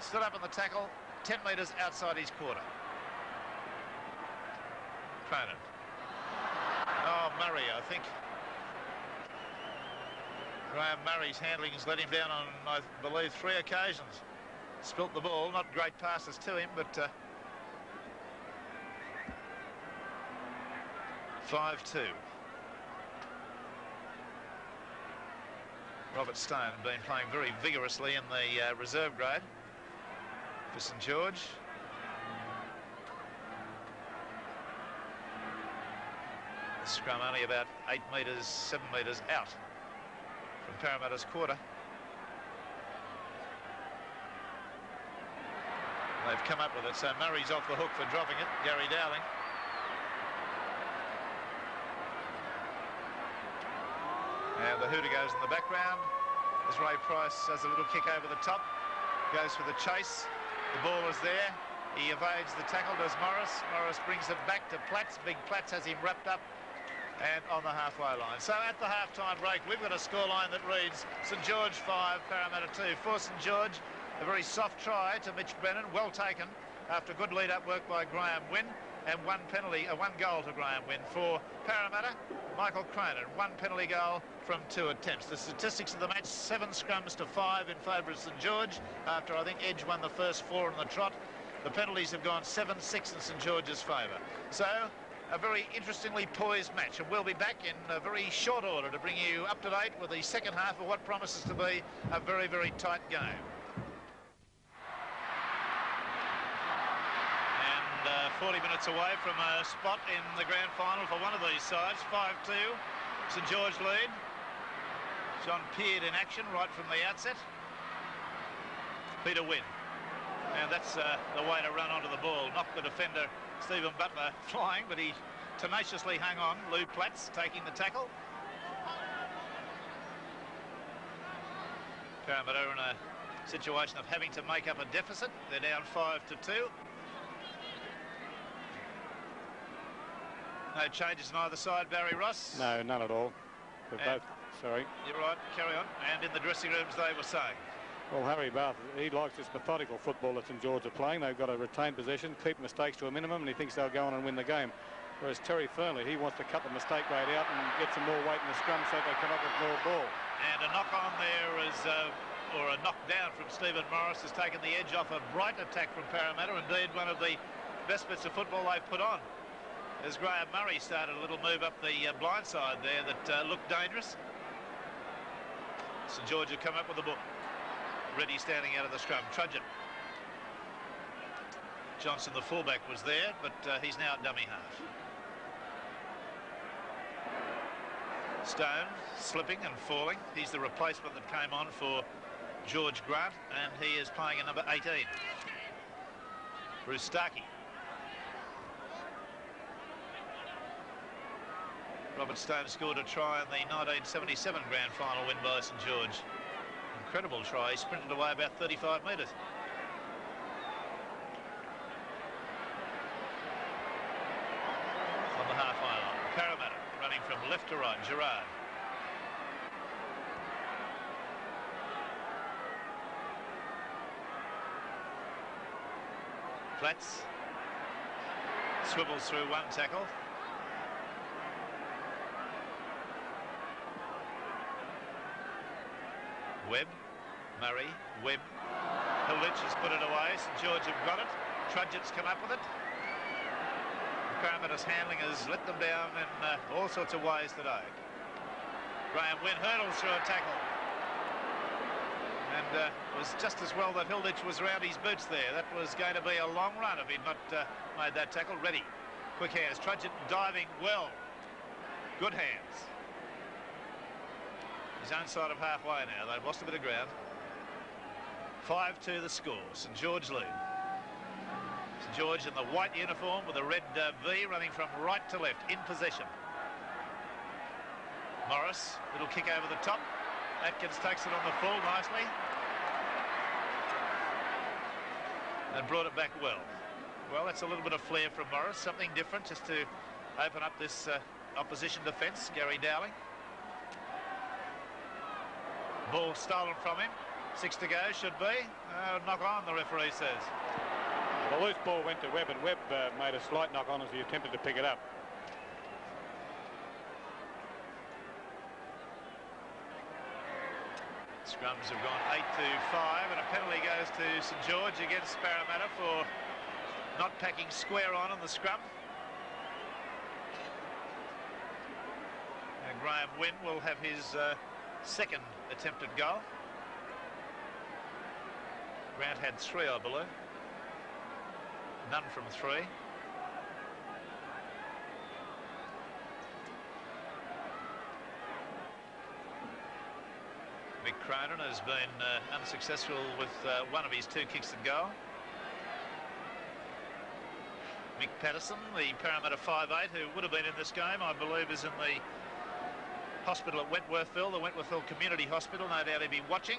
Stood up on the tackle, 10 metres outside his quarter. Cronin. Oh, Murray, I think. Graham Murray's handling has let him down on, I believe, 3 occasions. Spilt the ball, not great passes to him, but 5-2. Robert Stone been playing very vigorously in the reserve grade for St. George. The scrum only about 8 metres, 7 metres out from Parramatta's quarter. They've come up with it, so Murray's off the hook for dropping it. Gary Dowling. And the hooter goes in the background as Ray Price has a little kick over the top. Goes for the chase. The ball is there. He evades the tackle, does Morris. Morris brings it back to Platts. Big Platts has him wrapped up and on the halfway line. So at the half-time break, we've got a scoreline that reads St. George 5, Parramatta 2. For St. George, a very soft try to Mitch Brennan, well taken after good lead-up work by Graham Wynn, and one goal to Graham Wynn. For Parramatta, Michael Cronin, 1 penalty goal from 2 attempts. The statistics of the match, 7 scrums to 5 in favour of St. George, after I think Edge won the first 4 on the trot. The penalties have gone 7-6 in St. George's favour. So a very interestingly poised match, and we'll be back in a very short order to bring you up to date with the second half of what promises to be a very, very tight game. And 40 minutes away from a spot in the grand final for one of these sides. 5-2, St. George lead. John Peard in action right from the outset. Peter Wynn. And that's the way to run onto the ball. Knocked the defender, Stephen Butler, flying, but he tenaciously hung on. Lou Platts taking the tackle. Parramatta are in a situation of having to make up a deficit. They're down 5-2. No changes on either side, Barry Ross? No, none at all. They're both, sorry. You're right, carry on. And in the dressing rooms, they were saying. Well, Harry Bath, he likes this methodical football that St. George are playing. They've got to retain possession, keep mistakes to a minimum, and he thinks they'll go on and win the game. Whereas Terry Fernley, he wants to cut the mistake rate out and get some more weight in the scrum so they come up with more ball. And a knock on there is, or a knock down from Stephen Morris has taken the edge off a bright attack from Parramatta. Indeed, one of the best bits of football they've put on. As Graham Murray started a little move up the blind side there that looked dangerous. St. George have come up with the ball. Reddy standing out of the scrum. Trudgeon. Johnson, the fullback, was there, but he's now at dummy half. Stone slipping and falling. He's the replacement that came on for George Grant, and he is playing at number 18. Bruce Starkey. Robert Stone scored a try in the 1977 grand final win by St. George. Incredible try. He sprinted away about 35 metres. On the halfway line, Parramatta running from left to right. Gerard. Platts swivels through one tackle. Webb, Murray, Webb. Hilditch has put it away. St. George have got it. Trudgett's come up with it. Parramatta's handling has let them down in all sorts of ways today. Graham Wynn hurdles through a tackle. And it was just as well that Hilditch was around his boots there. That was going to be a long run if he'd not made that tackle. Ready. Quick hands. Trudgett diving well. Good hands. His own side of halfway now. They've lost a bit of ground. 5-2 the score. St. George lead. St. George in the white uniform with a red V running from right to left in possession. Morris, little kick over the top. Atkins takes it on the full nicely. And brought it back well. Well, that's a little bit of flair from Morris, something different just to open up this opposition defence. Gary Dowling. Ball stolen from him. 6 to go, should be. Knock on, the referee says. The loose ball went to Webb, and Webb made a slight knock on as he attempted to pick it up. Scrums have gone 8-5, and a penalty goes to St. George against Parramatta for not packing square on the scrum. And Graham Wynn will have his second attempted goal. Grant had 3, I believe. None from 3. Mick Cronin has been unsuccessful with one of his 2 kicks at goal. Mick Patterson, the Parramatta 5'8", who would have been in this game, I believe is in the hospital at Wentworthville, the Wentworthville Community Hospital. No doubt he'll be watching.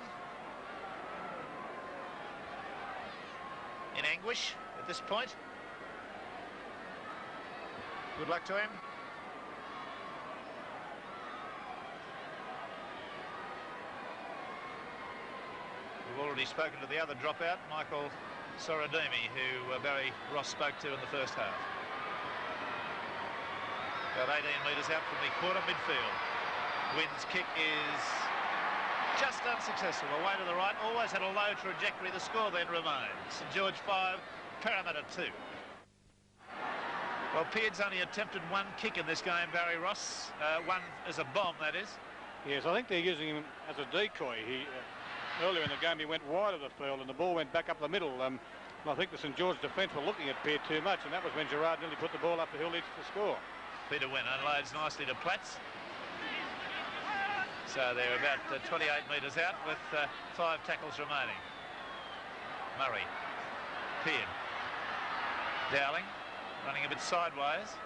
In anguish at this point. Good luck to him. We've already spoken to the other dropout, Michael Sorodimi, who Barry Ross spoke to in the first half. About 18 metres out from the quarter midfield. Wynn's kick is just unsuccessful. Away to the right, always had a low trajectory. The score then remains St. George 5, Parramatta 2. Well, Peard's only attempted 1 kick in this game, Barry Ross. One as a bomb, that is. Yes, I think they're using him as a decoy. Earlier in the game, he went wide of the field and the ball went back up the middle. I think the St. George defence were looking at Peard too much, and that was when Gerard nearly put the ball up the hill to score. Peter Wynn unloads nicely to Platts. So they're about 28 metres out with 5 tackles remaining. Murray. Peard. Dowling running a bit sideways.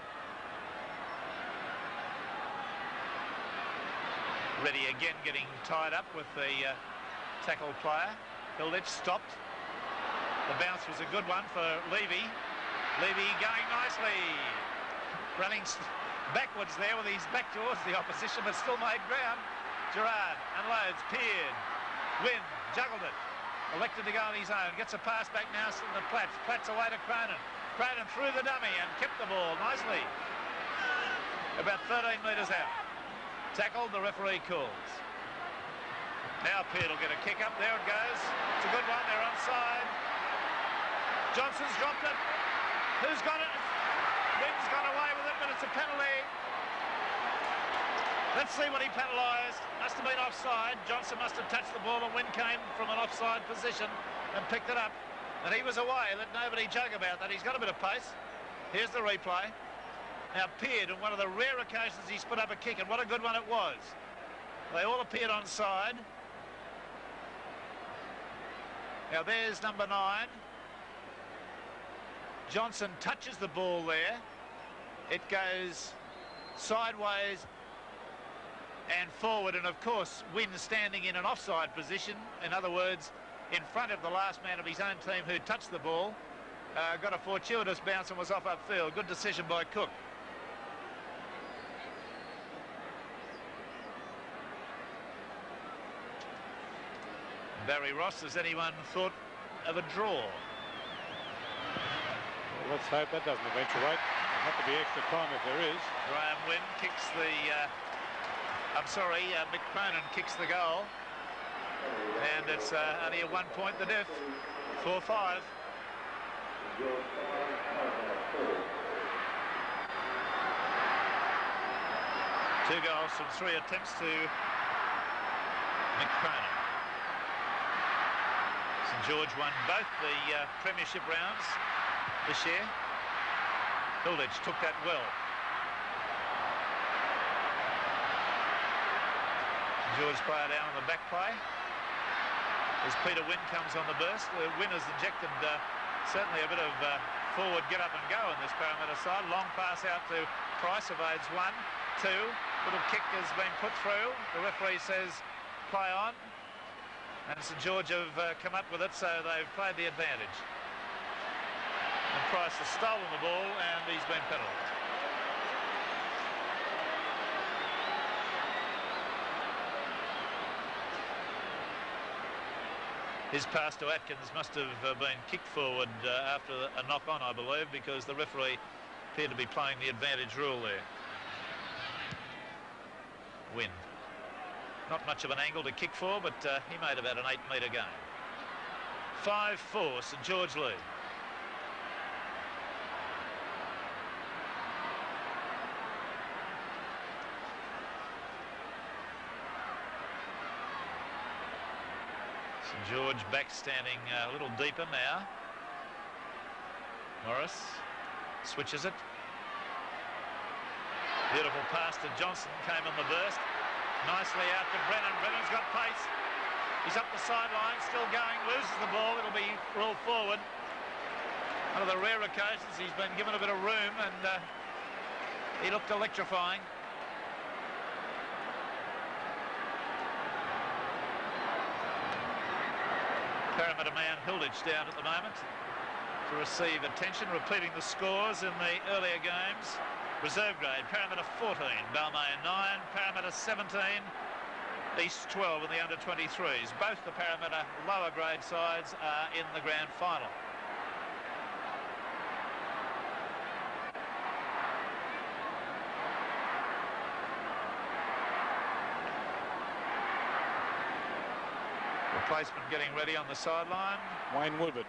Reddy again getting tied up with the tackle player. Hilditch stopped. The bounce was a good one for Levy. Levy going nicely. Running backwards there with his back towards the opposition, but still made ground. Gerard unloads. Peard. Wynn juggled it. Elected to go on his own. Gets a pass back now to Platts. Platts away to Cronin. Cronin through the dummy and kept the ball nicely. About 13 metres out. Tackled, the referee calls. Now Peard will get a kick up. There it goes. It's a good one. They're onside. Johnson's dropped it. Who's got it? Wynn's gone away with it, but it's a penalty. Let's see what he penalised. Must have been offside. Johnson must have touched the ball, and Wynn came from an offside position and picked it up. And he was away. Let nobody joke about that. He's got a bit of pace. Here's the replay. Now Peard, on one of the rare occasions he's put up a kick, and what a good one it was. They all appeared onside. Now there's number 9. Johnson touches the ball there. It goes sideways and forward, and of course Wynn standing in an offside position, in other words in front of the last man of his own team who touched the ball, got a fortuitous bounce and was off upfield. Good decision by Cook. Barry Ross, has anyone thought of a draw? Well, let's hope that doesn't eventuate. There'll have to be extra time if there is. Graham Wynn kicks the Mick Cronin kicks the goal, and it's only a 1 point the diff. 4-5. Two goals from 3 attempts to Mick Cronin. St. George won both the premiership rounds this year. Hilditch took that well. St. George player down on the back play. as Peter Wynn comes on the burst. Wynn has injected certainly a bit of forward get up and go in this Parramatta side. Long pass out to Price, evades 1, 2. Little kick has been put through. The referee says play on. And St George have come up with it, so they've played the advantage. And Price has stolen the ball and he's been penalised. His pass to Atkins must have been kicked forward after a knock-on, I believe, because the referee appeared to be playing the advantage rule there. Win. Not much of an angle to kick for, but he made about an 8-metre game. 5-4, St George lead. St George back standing a little deeper now. Morris switches it. Beautiful pass to Johnson, came on the burst. Nicely out to Brennan. Brennan's got pace. He's up the sideline, still going, loses the ball. It'll be ruled forward. One of the rare occasions he's been given a bit of room, and he looked electrifying. Parramatta man Hilditch down at the moment to receive attention, repeating the scores in the earlier games. Reserve grade, Parramatta 14, Balmain 9, Parramatta 17, East 12 in the under-23s. Both the Parramatta lower grade sides are in the grand final. Replacement getting ready on the sideline. Wayne Woodward,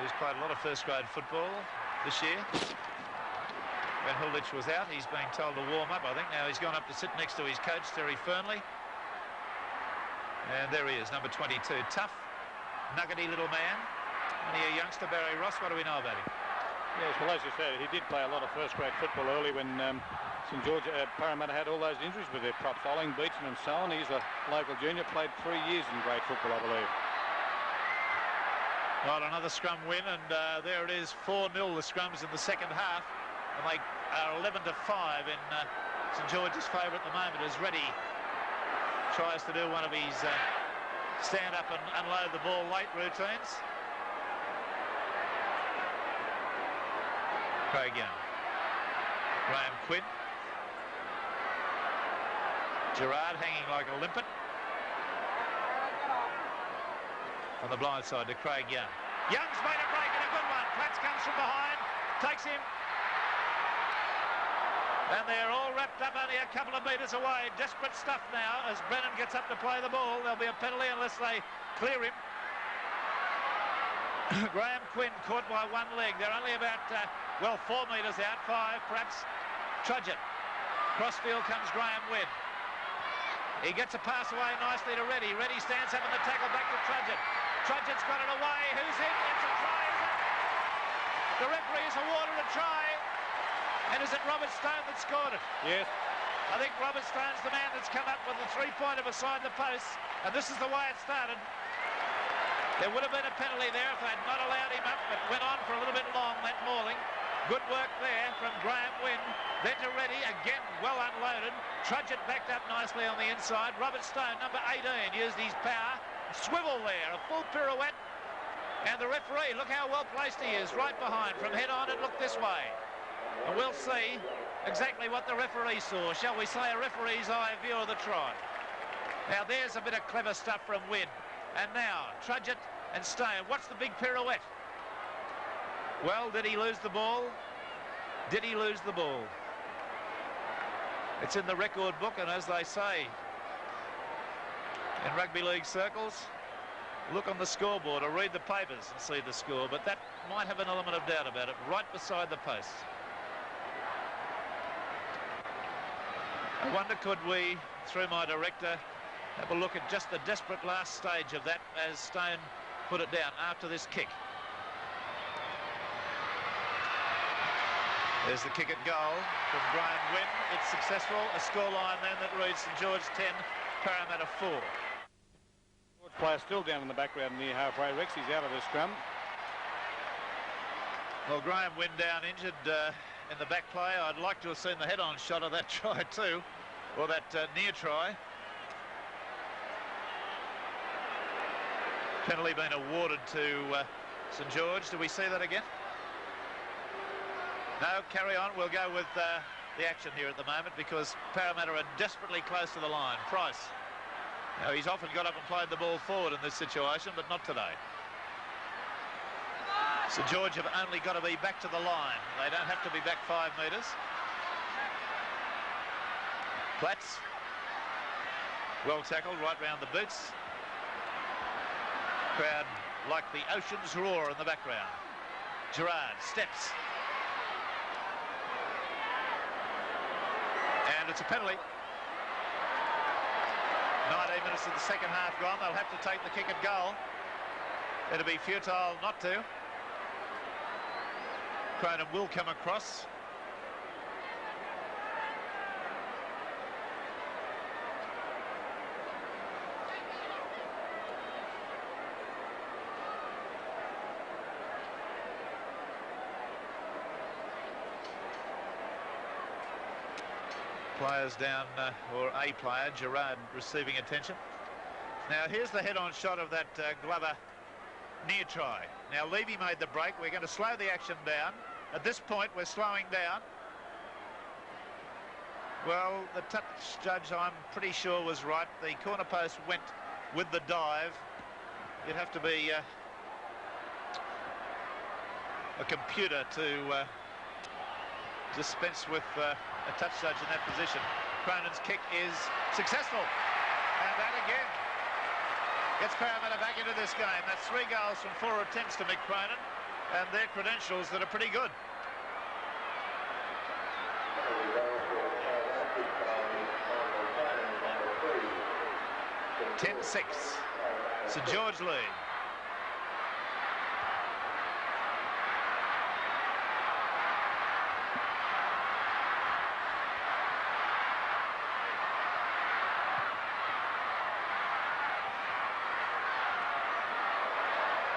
who's played a lot of first grade football this year. When Hilditch was out, he's being told to warm up. I think now he's gone up to sit next to his coach, Terry Fernley. And there he is, number 22. Tough, nuggety little man. Only a youngster, Barry Ross. What do we know about him? yes, well, as you said, he did play a lot of first-grade football early when St George, Parramatta had all those injuries with their props, Olling, Beecham and so on. He's a local junior, played 3 years in grade football, I believe. Well, another scrum win, and there it is, 4-0 the scrums in the second half. And they are 11-5 in St George's favour at the moment, as Reddy tries to do one of his stand up and unload the ball late routines. Craig Young. Graham Quinn. Gerard hanging like a limpet. On the blind side to Craig Young. Young's made a break and a good one. Platts comes from behind, takes him. And they're all wrapped up only a couple of metres away. Desperate stuff now as Brennan gets up to play the ball. There'll be a penalty unless they clear him. Graham Quinn caught by one leg. They're only about, well, 4 metres out, 5 perhaps. Trudgett. Crossfield comes Graham Wynn. He gets a pass away nicely to Reddy. Reddy stands up in the tackle back to Trudgett. Trudgett's got it away. Who's in? It's a try, is it? The referee has awarded a try. And is it Robert Stone that scored it? Yes. I think Robert Stone's the man that's come up with the three-pointer beside the post. And this is the way it started. There would have been a penalty there if they'd not allowed him up, but went on for a little bit long, that mauling. Good work there from Graham Wynn. Then to Reddy, again well unloaded. Trudgett backed up nicely on the inside. Robert Stone, number 18, used his power. Swivel there, a full pirouette. And the referee, look how well placed he is, right behind. From head on, it looked this way. And we'll see exactly what the referee saw. Shall we say a referee's eye view of the try? Now there's a bit of clever stuff from Wynn. And now Trudgett and Stone. What's the big pirouette? Well, did he lose the ball? Did he lose the ball? It's in the record book, and as they say in rugby league circles, look on the scoreboard or read the papers and see the score, but that might have an element of doubt about it, right beside the post. I wonder, could we, through my director, have a look at just the desperate last stage of that as Stone put it down after this kick. There's the kick at goal from Graham Wynn. It's successful. A scoreline then that reads St George 10, Parramatta 4. player still down in the background near halfway. Rex is out of the scrum. Well, Graham Wynn down injured in the back play. I'd like to have seen the head-on shot of that try too, or that near try. Penalty been awarded to St. George. Do we see that again? No, carry on. We'll go with the action here at the moment because Parramatta are desperately close to the line. Price. Now, he's often got up and played the ball forward in this situation, but not today. St. George have only got to be back to the line. They don't have to be back 5 metres. Platts. Well tackled right round the boots. Crowd like the ocean's roar in the background. Gerard steps. And it's a penalty. 19 minutes of the second half gone. They'll have to take the kick at goal. It'll be futile not to. Cronin will come across. Players down, or a player, Gerard, receiving attention. Now here's the head-on shot of that Glover near try. Now Levy made the break. We're going to slow the action down. At this point we're slowing down. Well, the touch judge, I'm pretty sure, was right. The corner post went with the dive. You'd have to be a computer to dispense with a touch judge in that position. Cronin's kick is successful, and that again gets Parramatta back into this game. That's 3 goals from 4 attempts to Mick Cronin, and their credentials that are pretty good. (10-6). St. George lead.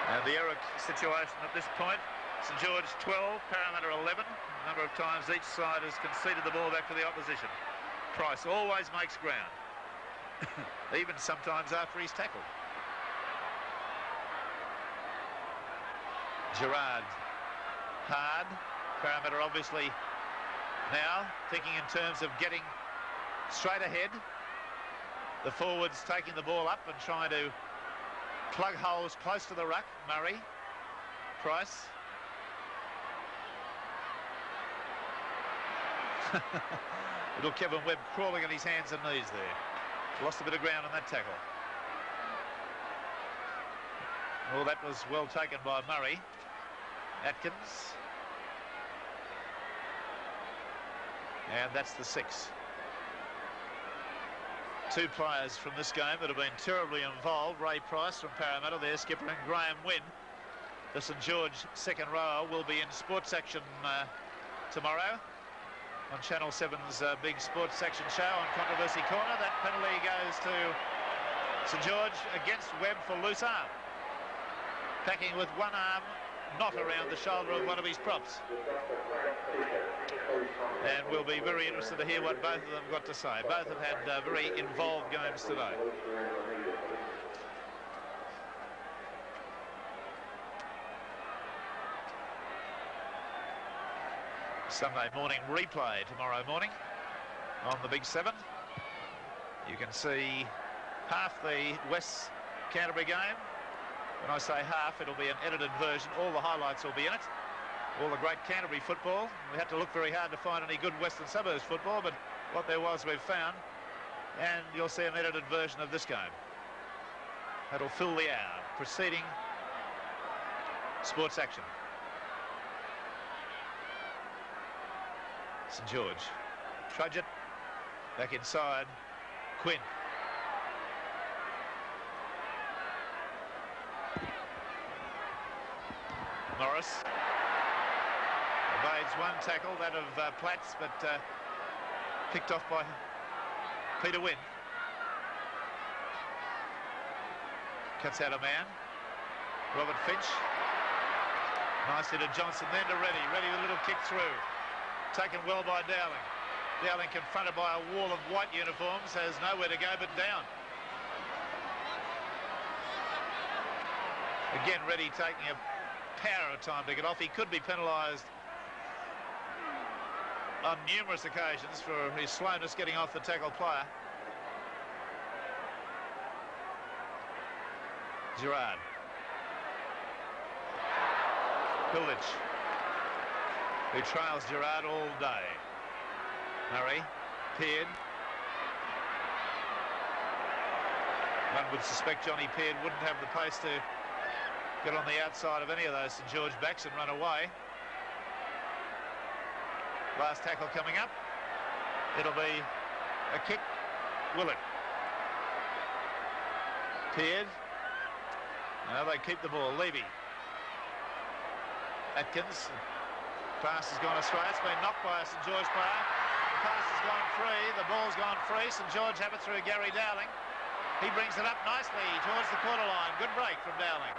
And the error situation at this point, St. George 12, Parramatta 11. A number of times each side has conceded the ball back to the opposition. Price always makes ground, even sometimes after he's tackled. Gerard, hard. Parramatta obviously now thinking in terms of getting straight ahead. The forwards taking the ball up and trying to plug holes close to the ruck. Murray, Price. Little Kevin Webb crawling on his hands and knees there. Lost a bit of ground on that tackle. Well, that was well taken by Murray. Atkins. And that's the 6. 2 players from this game that have been terribly involved. Ray Price from Parramatta, their skipper, and Graham Wynn, the St. George second rower, will be in sports action tomorrow on Channel 7's big sports section show on Controversy Corner. That penalty goes to St. George against Webb for loose arm. Packing with one arm not around the shoulder of one of his props. And we'll be very interested to hear what both of them got to say. Both have had very involved games today. Sunday morning replay tomorrow morning on the Big 7. You can see half the West Canterbury game. When I say half, it'll be an edited version. All the highlights will be in it. All the great Canterbury football. We had to look very hard to find any good Western Suburbs football, but what there was we've found. And you'll see an edited version of this game. That'll fill the hour, preceding sports action. St. George. Trudge it. Back inside. Quinn. Morris. Evades one tackle, that of Platts, but picked off by Peter Wynn. cuts out a man. Robert Finch. Nicely to Johnson, then to Reddy. Reddy with a little kick through. Taken well by Dowling. Dowling confronted by a wall of white uniforms, has nowhere to go but down. Again, Reddy taking a power of time to get off. He could be penalised on numerous occasions for his slowness getting off the tackle player. Gerard. Pilditch, who trails Gerard all day. Murray, Peard. One would suspect Johnny Peard wouldn't have the pace to get on the outside of any of those St. George backs and run away. Last tackle coming up. It'll be a kick. Will it? Peard. No, they keep the ball. Levy. Atkins. Pass has gone astray. It's been knocked by a St. George player. The pass has gone free. The ball's gone free. St. George have it through Gary Dowling. He brings it up nicely towards the quarter line. Good break from Dowling.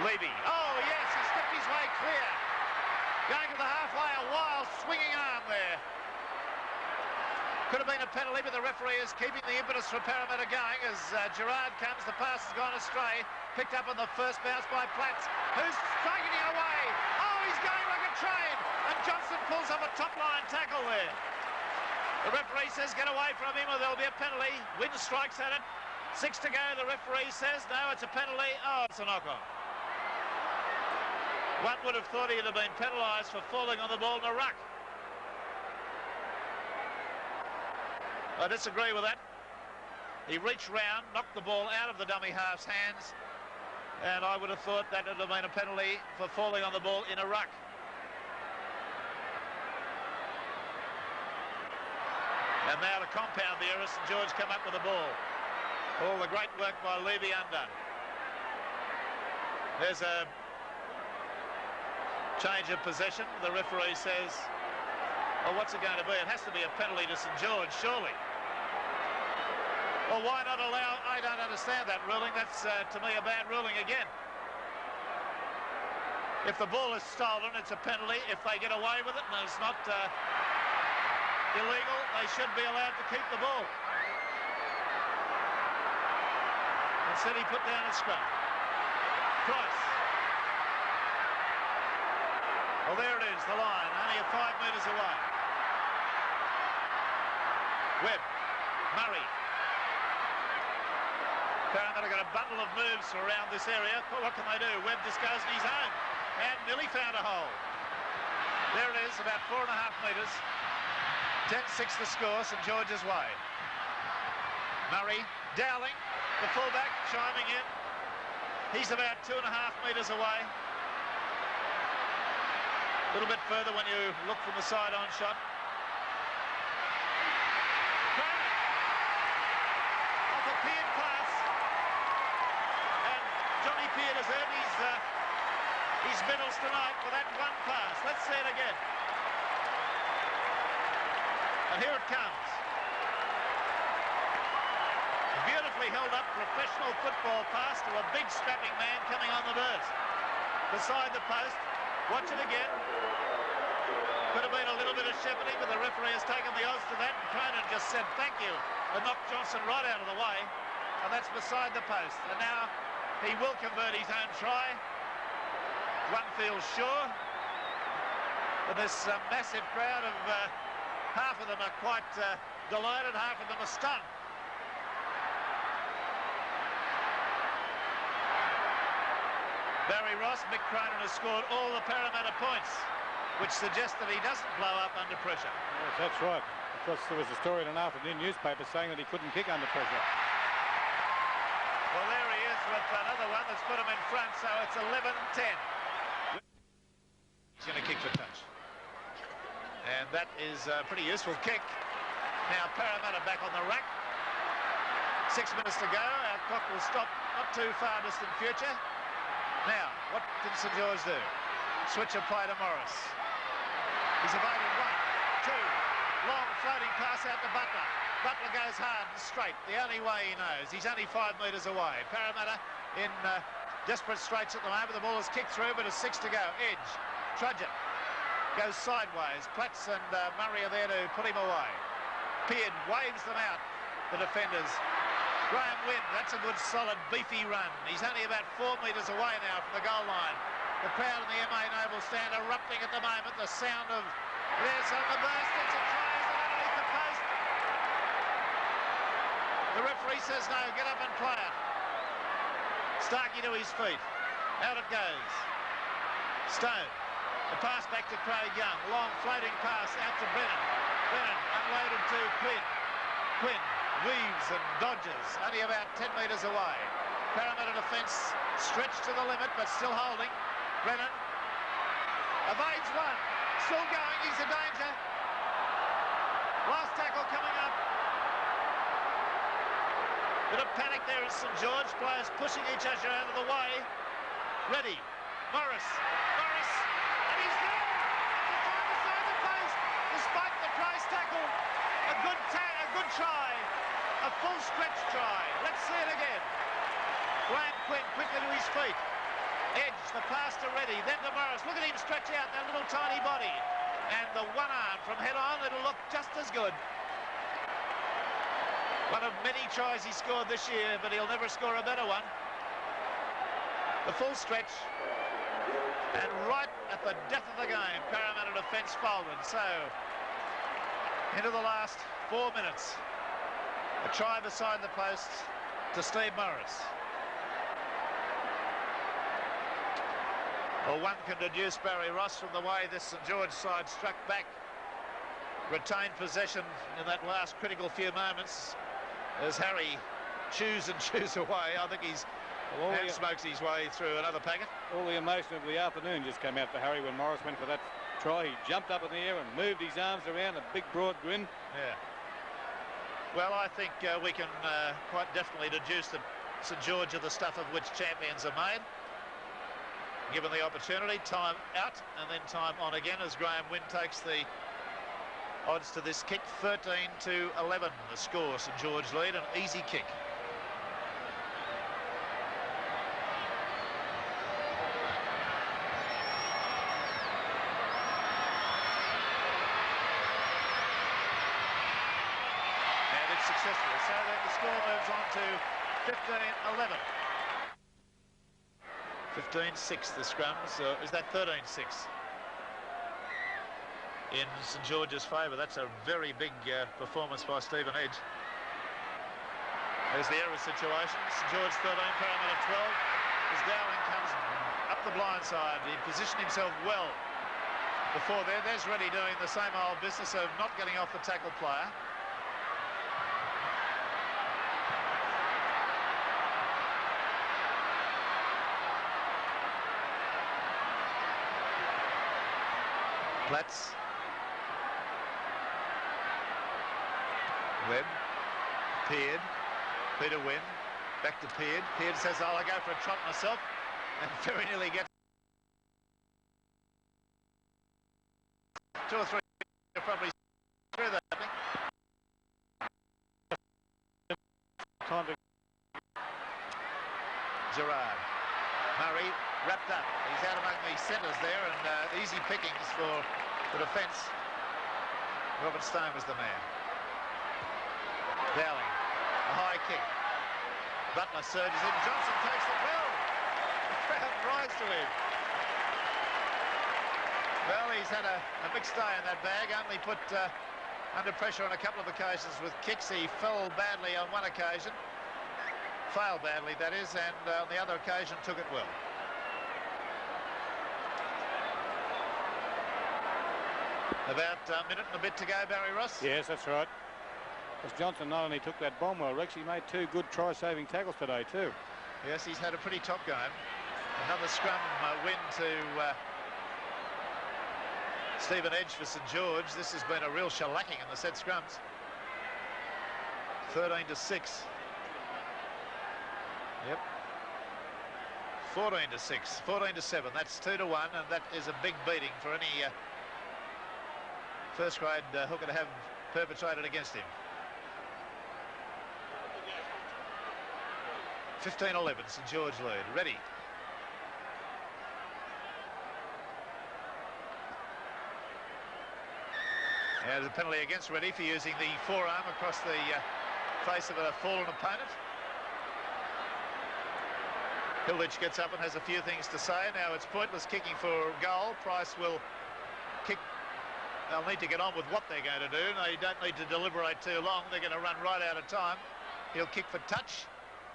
Levy. Oh, yes, he stepped his way clear. Going to the halfway, a wild swinging arm there. Could have been a penalty, but the referee is keeping the impetus for Parramatta going as Gerard comes. The pass has gone astray. Picked up on the first bounce by Platts, who's striking it away. Oh, he's going like a train. And Johnson pulls off a top-line tackle there. The referee says get away from him or there'll be a penalty. Wynn strikes at it. 6 to go. The referee says no, it's a penalty. Oh, it's a knock-on. One would have thought he'd have been penalised for falling on the ball in a ruck. I disagree with that. He reached round, knocked the ball out of the dummy half's hands, and I would have thought that would have been a penalty for falling on the ball in a ruck. And now to compound the error, St. George come up with the ball. All the great work by Levy undone. There's a change of possession. The referee says, well, what's it going to be? It has to be a penalty to St. George, surely. Well, why not allow... I don't understand that ruling. That's, to me, a bad ruling again. If the ball is stolen, it's a penalty. If they get away with it and it's not illegal, they should be allowed to keep the ball. Instead, he put down a scrum. Price. Well, there it is, the line, only 5 metres away. Webb, Murray. Parramatta got a bundle of moves around this area. Well, what can they do? Webb just goes in his own and nearly found a hole. There it is, about 4.5 metres. 10-6 the score, St. George's way. Murray, Dowling, the fullback, chiming in. He's about 2.5 metres away. A little bit further when you look from the side-on shot. Off a Peard pass. And Johnny Peard has earned his medals tonight for that one pass. Let's see it again. And here it comes. Beautifully held up professional football pass to a big strapping man coming on the burst. Beside the post. Watch it again. Could have been a little bit of shepherding, but the referee has taken the odds to that, and Cronin just said thank you and knocked Johnson right out of the way, and that's beside the post. And now he will convert his own try. One feels sure. But this massive crowd of half of them are quite delighted, half of them are stunned. Barry Ross, Mick Cronin has scored all the Parramatta points, which suggests that he doesn't blow up under pressure. Yes, that's right. Because there was a story in an afternoon newspaper saying that he couldn't kick under pressure. Well, there he is with another one that's put him in front, so it's 11-10. He's going to kick for touch. And that is a pretty useful kick. Now Parramatta back on the rack. 6 minutes to go. Our clock will stop not too far distant future. Now, what did St. George do? Switch of play to Morris. He's evaded 1, 2. Long floating pass out to Butler. Butler goes hard and straight, the only way he knows. He's only 5 metres away. Parramatta in desperate straits at the moment. The ball is kicked through, but it's 6 to go. Edge, Trudgeon, goes sideways. Platts and Murray are there to put him away. Peard waves them out, the defenders. Graham Wynn, that's a good, solid, beefy run. He's only about 4 metres away now from the goal line. The crowd in the MA Noble stand erupting at the moment. The sound of... There's on the burst. It's a try. Is it underneath the post? The referee says no. Get up and play it. Starkey to his feet. Out it goes. Stone. The pass back to Craig Young. Long floating pass out to Brennan. Brennan unloaded to Quinn. Quinn weaves and dodges. Only about 10 metres away. Parramatta defence stretched to the limit but still holding. Brennan evades one. Still going. He's a danger. Last tackle coming up. Bit of panic there at St. George. Players pushing each other out of the way. Ready. Morris. Morris. And he's there. It's a time beside the post. Despite the price tackle. A good try. A full stretch try. Let's see it again. Graham Quinn quickly to his feet. Edge, the pass to Reddy, then to Morris. Look at him stretch out that little tiny body. And the one arm from head on, it'll look just as good. One of many tries he scored this year, but he'll never score a better one. The full stretch. And right at the death of the game, Parramatta defence folded. So, into the last 4 minutes. A try beside the post to Steve Morris. Well, one can deduce, Barry Ross, from the way this St. George side struck back, retained possession in that last critical few moments as Harry chews and chews away. I think he's smokes his way through another packet. All the emotion of the afternoon just came out for Harry when Morris went for that try. He jumped up in the air and moved his arms around, a big broad grin. Yeah. Well, I think we can quite definitely deduce that St. George are the stuff of which champions are made. Given the opportunity, time out and then time on again as Graham Wynn takes the odds to this kick. 13-11 the score. St. George lead, an easy kick. And it's successful, so then the score moves on to 15-11. 15-6 the scrums. Is that 13-6? In St. George's favour. That's a very big performance by Stephen Edge. There's the error situation. St. George 13, Parramatta 12. As Dowling comes up the blind side, he positioned himself well before there. There's Reddy doing the same old business of not getting off the tackle player. Platts. Webb. Peard. Peter Wynn. Back to Peard. Peard says, I'll go for a trot myself. And very nearly gets 2 or 3 probably through that, I think. Time to... Gerard. Murray wrapped up. He's out among the centres there and easy pickings for the defence. Robert Stone was the man. Dowling, a high kick. Butler surges in. Johnson takes it well. The crowd rides to him. Well, he's had a mixed day in that bag. Only put under pressure on a couple of occasions with kicks. He fell badly on one occasion. Failed badly, that is, and on the other occasion took it well. About a minute and a bit to go, Barry Ross. Yes, that's right. As Johnson not only took that bomb well, Rex, he made 2 good try-saving tackles today too. Yes, he's had a pretty top game. Another scrum win to Stephen Edge for St. George. This has been a real shellacking in the set scrums. 13-6. Yep. 14-6, 14-7. That's 2-1, and that is a big beating for any first grade hooker to have perpetrated against him. 15-11, St. George lead. Ready. And a penalty against Reddy for using the forearm across the face of a fallen opponent. Hilditch gets up and has a few things to say. Now it's pointless kicking for a goal. Price will kick. They'll need to get on with what they're going to do. They don't need to deliberate too long. They're going to run right out of time. He'll kick for touch.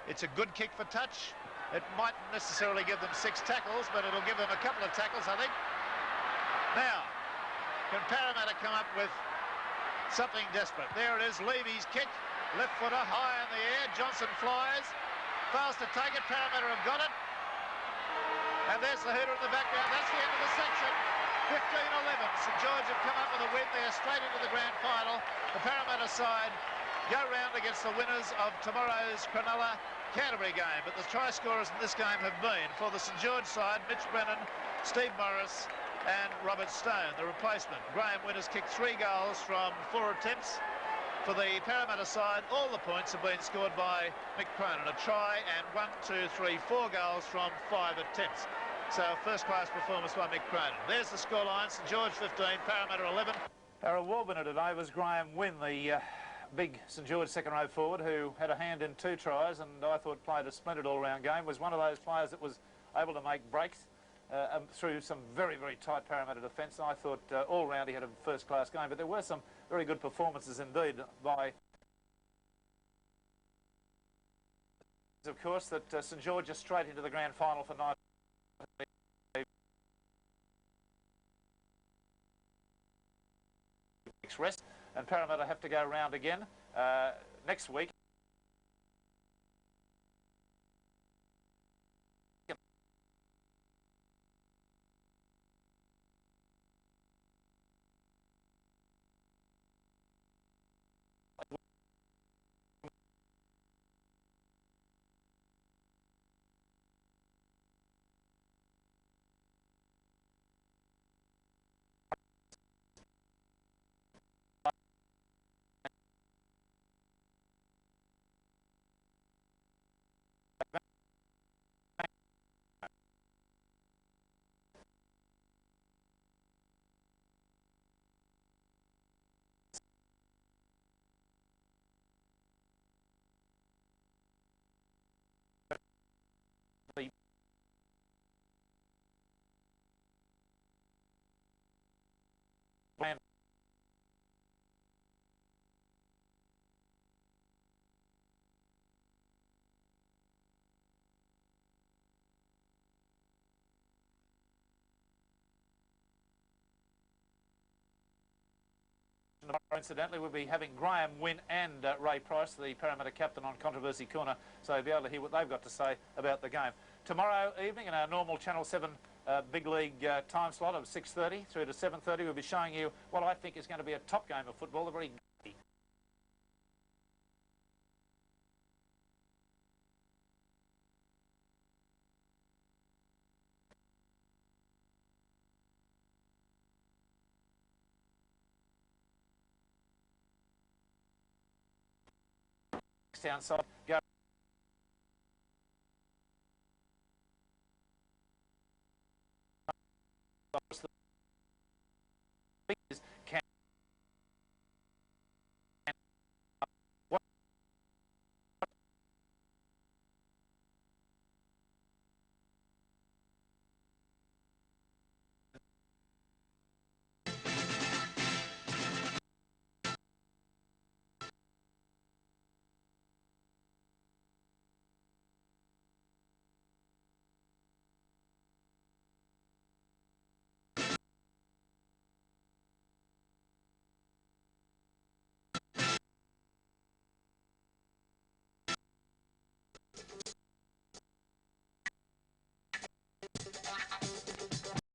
It's a good kick for touch. It mightn't necessarily give them 6 tackles, but it'll give them a couple of tackles, I think. Now, can Parramatta come up with something desperate? There it is, Levy's kick. Left footer high in the air. Johnson flies. Fails to take it. Parramatta have got it. And there's the hooter in the background. That's the end of the section. 15-11. St. George have come up with a win. They're straight into the grand final. The Parramatta side go round against the winners of tomorrow's Cronulla Canterbury game. But the try scorers in this game have been, for the St. George side, Mitch Brennan, Steve Morris and Robert Stone, the replacement. Graham Winters kicked 3 goals from 4 attempts. For the Parramatta side, all the points have been scored by Mick Cronin. A try and 4 goals from 5 attempts. So a first-class performance by Mick Cronin. There's the scoreline. St. George 15, Parramatta 11. Our award winner today was Graham Wynn, the big St. George second-row forward who had a hand in 2 tries and I thought played a splendid all-round game. Was one of those players that was able to make breaks through some very, very tight Parramatta defence. I thought all-round he had a first-class game, but there were some very good performances indeed by, of course, that St. George is straight into the grand final for 9 weeks rest, and Parramatta have to go round again next week. Incidentally, we'll be having Graham Wynn and Ray Price, the Parramatta captain, on Controversy Corner, so you'll be able to hear what they've got to say about the game. Tomorrow evening, in our normal Channel 7 Big League time slot of 6:30 through to 7:30, we'll be showing you what I think is going to be a top game of football, a very downside.